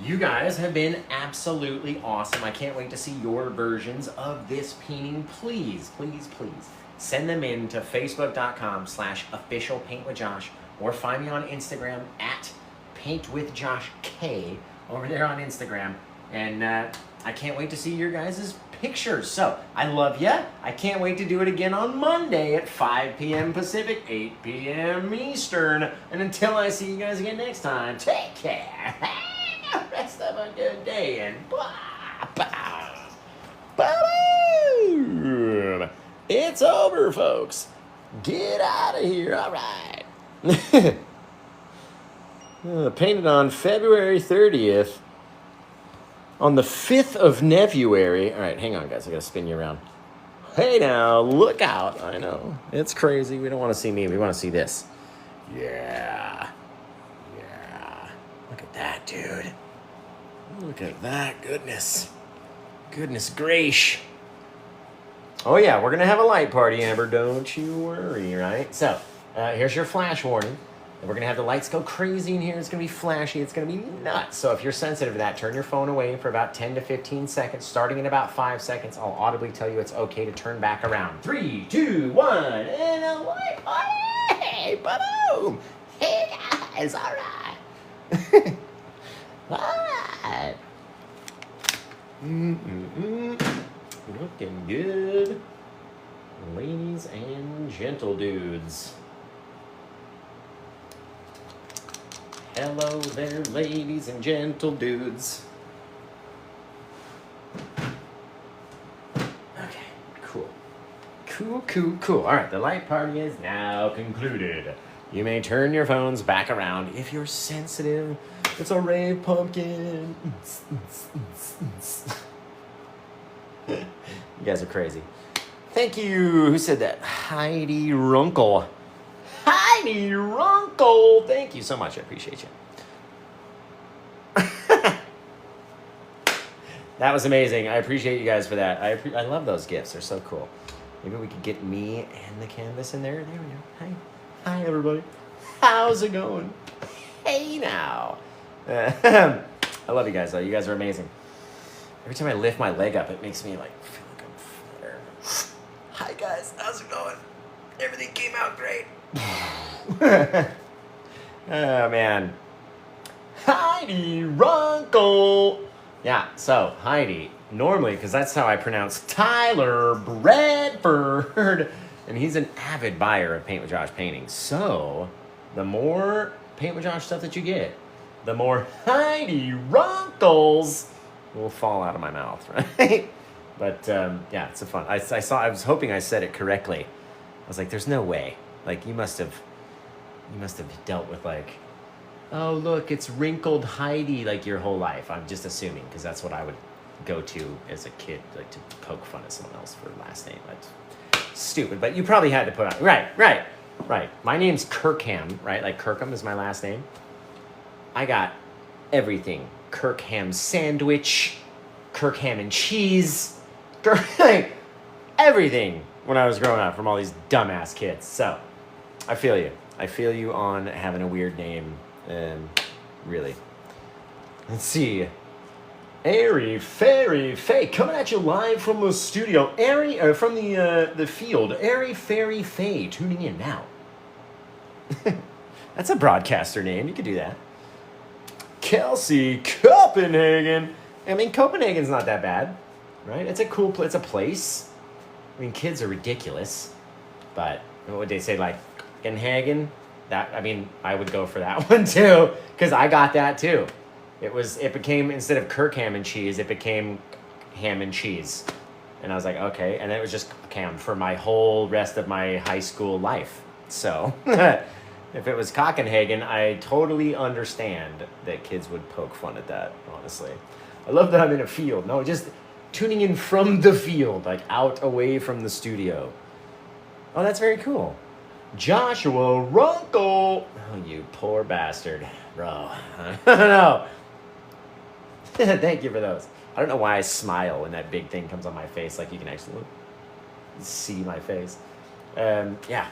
You guys have been absolutely awesome. I can't wait to see your versions of this painting. Please, please, please send them in to facebook.com/officialpaintwithjosh or find me on Instagram at paintwithjoshk over there on Instagram. And I can't wait to see your guys' pictures. So, I love ya. I can't wait to do it again on Monday at 5 p.m. Pacific, 8 p.m. Eastern. And until I see you guys again next time, take care. Rest of a good day and blah, blah, boom. It's over, folks. Get out of here. All right. Painted on February 30th. On the 5th of Nevuary. All right, hang on, guys. I got to spin you around. Hey now, look out. I know. It's crazy. We don't want to see me. We want to see this. Yeah. Yeah. Look at that, dude. Look at that. Goodness. Goodness gracious. Oh, yeah. We're going to have a light party, Amber. Don't you worry, right? So, here's your flash warning. And we're going to have the lights go crazy in here. It's going to be flashy. It's going to be nuts. So if you're sensitive to that, turn your phone away for about 10 to 15 seconds. Starting in about 5 seconds, I'll audibly tell you it's okay to turn back around. 3, 2, 1, and a light party! Ba-boom! Hey, guys, all right. All right. Looking good. Ladies and gentle dudes. Hello there, ladies and gentle dudes. Okay, cool. Cool. All right, the light party is now concluded. You may turn your phones back around if you're sensitive. It's a rave pumpkin. You guys are crazy. Thank you. Who said that? Heidi Runkle. Heidi Runkle. Thank you so much. I appreciate you. That was amazing. I appreciate you guys for that. I love those gifts. They're so cool. Maybe we could get me and the canvas in there. There we go. Hi, everybody. How's it going? Hey, now. I love you guys, though. You guys are amazing. Every time I lift my leg up, it makes me like feel like I'm flatter. Hi, guys. How's it going? Everything came out great. Oh, man. Heidi Runkle. Yeah, so Heidi, normally, because that's how I pronounce Tyler Bradford, and he's an avid buyer of Paint with Josh paintings. So, the more Paint with Josh stuff that you get, the more Heidi Runkles will fall out of my mouth, right? But, yeah, it's a fun. I was hoping I said it correctly. I was like, there's no way. Like, you must have dealt with, like, oh, look, it's wrinkled Heidi, like, your whole life. I'm just assuming, because that's what I would go to as a kid, like, to poke fun at someone else for last name. That's stupid, but you probably had to put on. Right. My name's Kirkham, right? Like, Kirkham is my last name. I got everything. Kirkham sandwich, Kirkham and cheese, everything when I was growing up from all these dumbass kids. So, I feel you. I feel you on having a weird name. Really. Let's see. Airy, fairy, fay, coming at you live from the studio. From the field. Airy, fairy, fay, tuning in now. That's a broadcaster name. You could do that. Kelsey, Copenhagen. I mean, Copenhagen's not that bad, right? It's a cool place. It's a place. I mean, kids are ridiculous, but what would they say, like, Copenhagen? That, I mean, I would go for that one too, because I got that too. It became, instead of Kirkham and cheese, it became ham and cheese. And I was like, okay. And it was just Cam for my whole rest of my high school life. So if it was Copenhagen, I totally understand that kids would poke fun at that, honestly. I love that I'm in a field. No, just tuning in from the field, like out away from the studio. Oh, that's very cool. Joshua Runkle. Oh, you poor bastard. Bro. I don't know. Thank you for those. I don't know why I smile when that big thing comes on my face. Like, you can actually see my face. Yeah.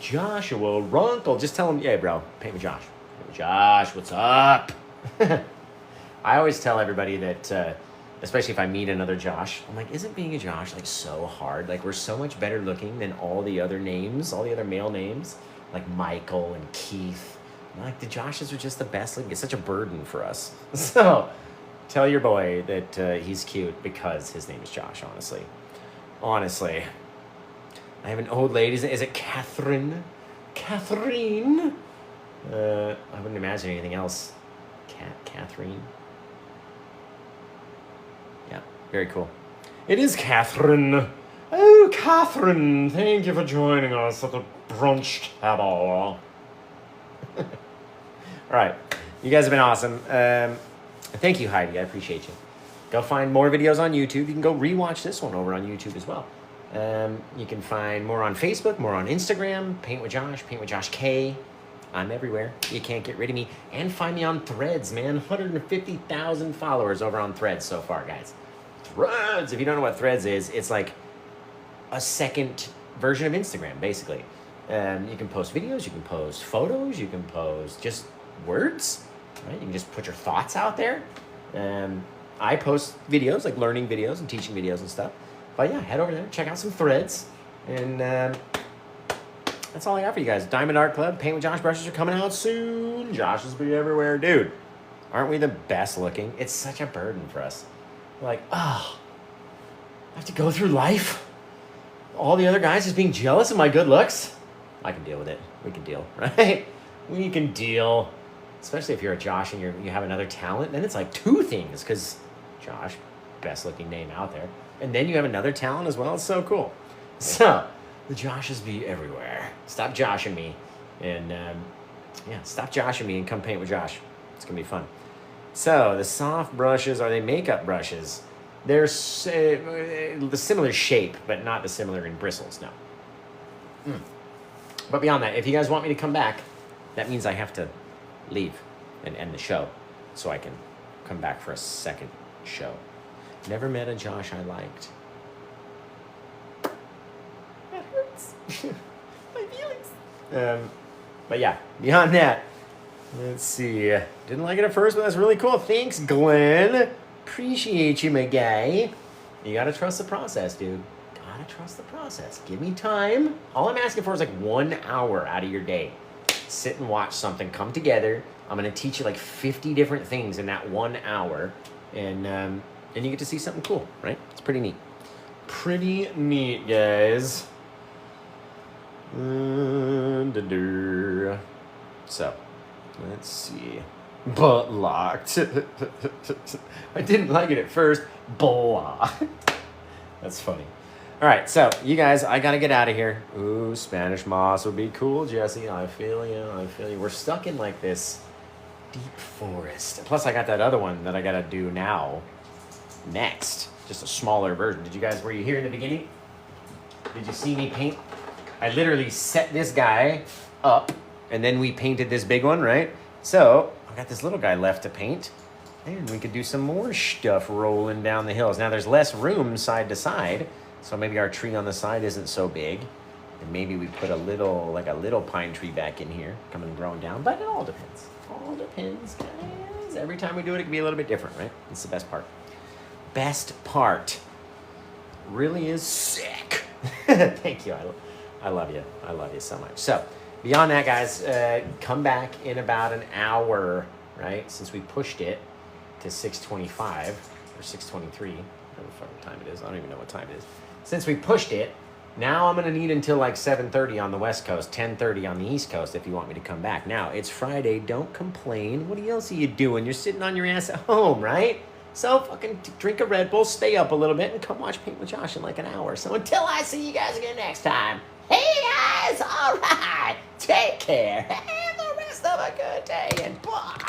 Joshua Runkle. Just tell him, yeah, bro. Paint with Josh. Paint with Josh, what's up? I always tell everybody that, especially if I meet another Josh, I'm like, isn't being a Josh, like, so hard? Like, we're so much better looking than all the other names, all the other male names, like Michael and Keith. Like, the Joshes are just the best looking. It's such a burden for us. So, tell your boy that he's cute because his name is Josh, honestly. Honestly. I have an old lady. Is it Catherine? Catherine? I wouldn't imagine anything else. Catherine? Yeah, very cool. It is Catherine. Oh, Catherine, thank you for joining us at the brunch table. All right, you guys have been awesome. Thank you, Heidi. I appreciate you. Go find more videos on YouTube. You can go rewatch this one over on YouTube as well. You can find more on Facebook, more on Instagram, Paint with Josh, Paint with Josh K. I'm everywhere. You can't get rid of me. And find me on Threads, man. 150,000 followers over on Threads so far, guys. Threads! If you don't know what Threads is, it's like a second version of Instagram, basically. You can post videos, you can post photos, you can post just words, right? You can just put your thoughts out there. I post videos, like learning videos and teaching videos and stuff. But yeah, head over there, check out some Threads. And that's all I got for you guys. Diamond Art Club, Paint with Josh brushes are coming out soon. Josh will be everywhere. Dude, aren't we the best looking? It's such a burden for us. We're like, oh, I have to go through life. All the other guys just being jealous of my good looks. I can deal with it. We can deal, right? We can deal. Especially if you're a Josh and you have another talent. Then it's like two things, because Josh, best looking name out there. And then you have another talent as well. It's so cool. So, the Joshes be everywhere. Stop joshing me. And, yeah, stop joshing me and come paint with Josh. It's going to be fun. So, the soft brushes, are they makeup brushes? They're the similar shape, but not the similar in bristles, no. But beyond that, if you guys want me to come back, that means I have to leave and end the show so I can come back for a second show. Never met a Josh I liked. That hurts. My feelings. But yeah, beyond that, let's see. Didn't like it at first, but that's really cool. Thanks, Glenn. Appreciate you, my guy. You gotta trust the process, dude. Gotta trust the process. Give me time. All I'm asking for is like 1 hour out of your day. Sit and watch something come together. I'm gonna teach you like 50 different things in that 1 hour, and you get to see something cool, right? It's pretty neat. Pretty neat, guys. So, let's see. Butt locked. I didn't like it at first. Blocked. That's funny. All right, so you guys, I gotta get out of here. Ooh, Spanish moss would be cool, Jesse. I feel you. I feel you. We're stuck in like this deep forest. Plus, I got that other one that I gotta do now. Next, just a smaller version. Were you here in the beginning? Did you see me paint? I literally set this guy up, and then we painted this big one, right? So I got this little guy left to paint, and we could do some more stuff rolling down the hills. Now there's less room side to side, so maybe our tree on the side isn't so big, and maybe we put a little pine tree back in here, coming and growing down. But it all depends. All depends, guys. Every time we do it, it can be a little bit different, right? It's the best part. Best part really is sick. Thank you. I love you. I love you so much. So beyond that, guys, come back in about an hour, right? Since we pushed it to 6:25 or 6:23, whatever fucking time it is. I don't even know what time it is. Since we pushed it, now I'm going to need until like 7:30 on the West Coast, 10:30 on the East Coast if you want me to come back. Now, it's Friday. Don't complain. What else are you doing? You're sitting on your ass at home, right? So fucking drink a Red Bull, stay up a little bit, and come watch Paint with Josh in like an hour. So until I see you guys again next time, hey guys, all right, take care. Have the rest of a good day, and bye.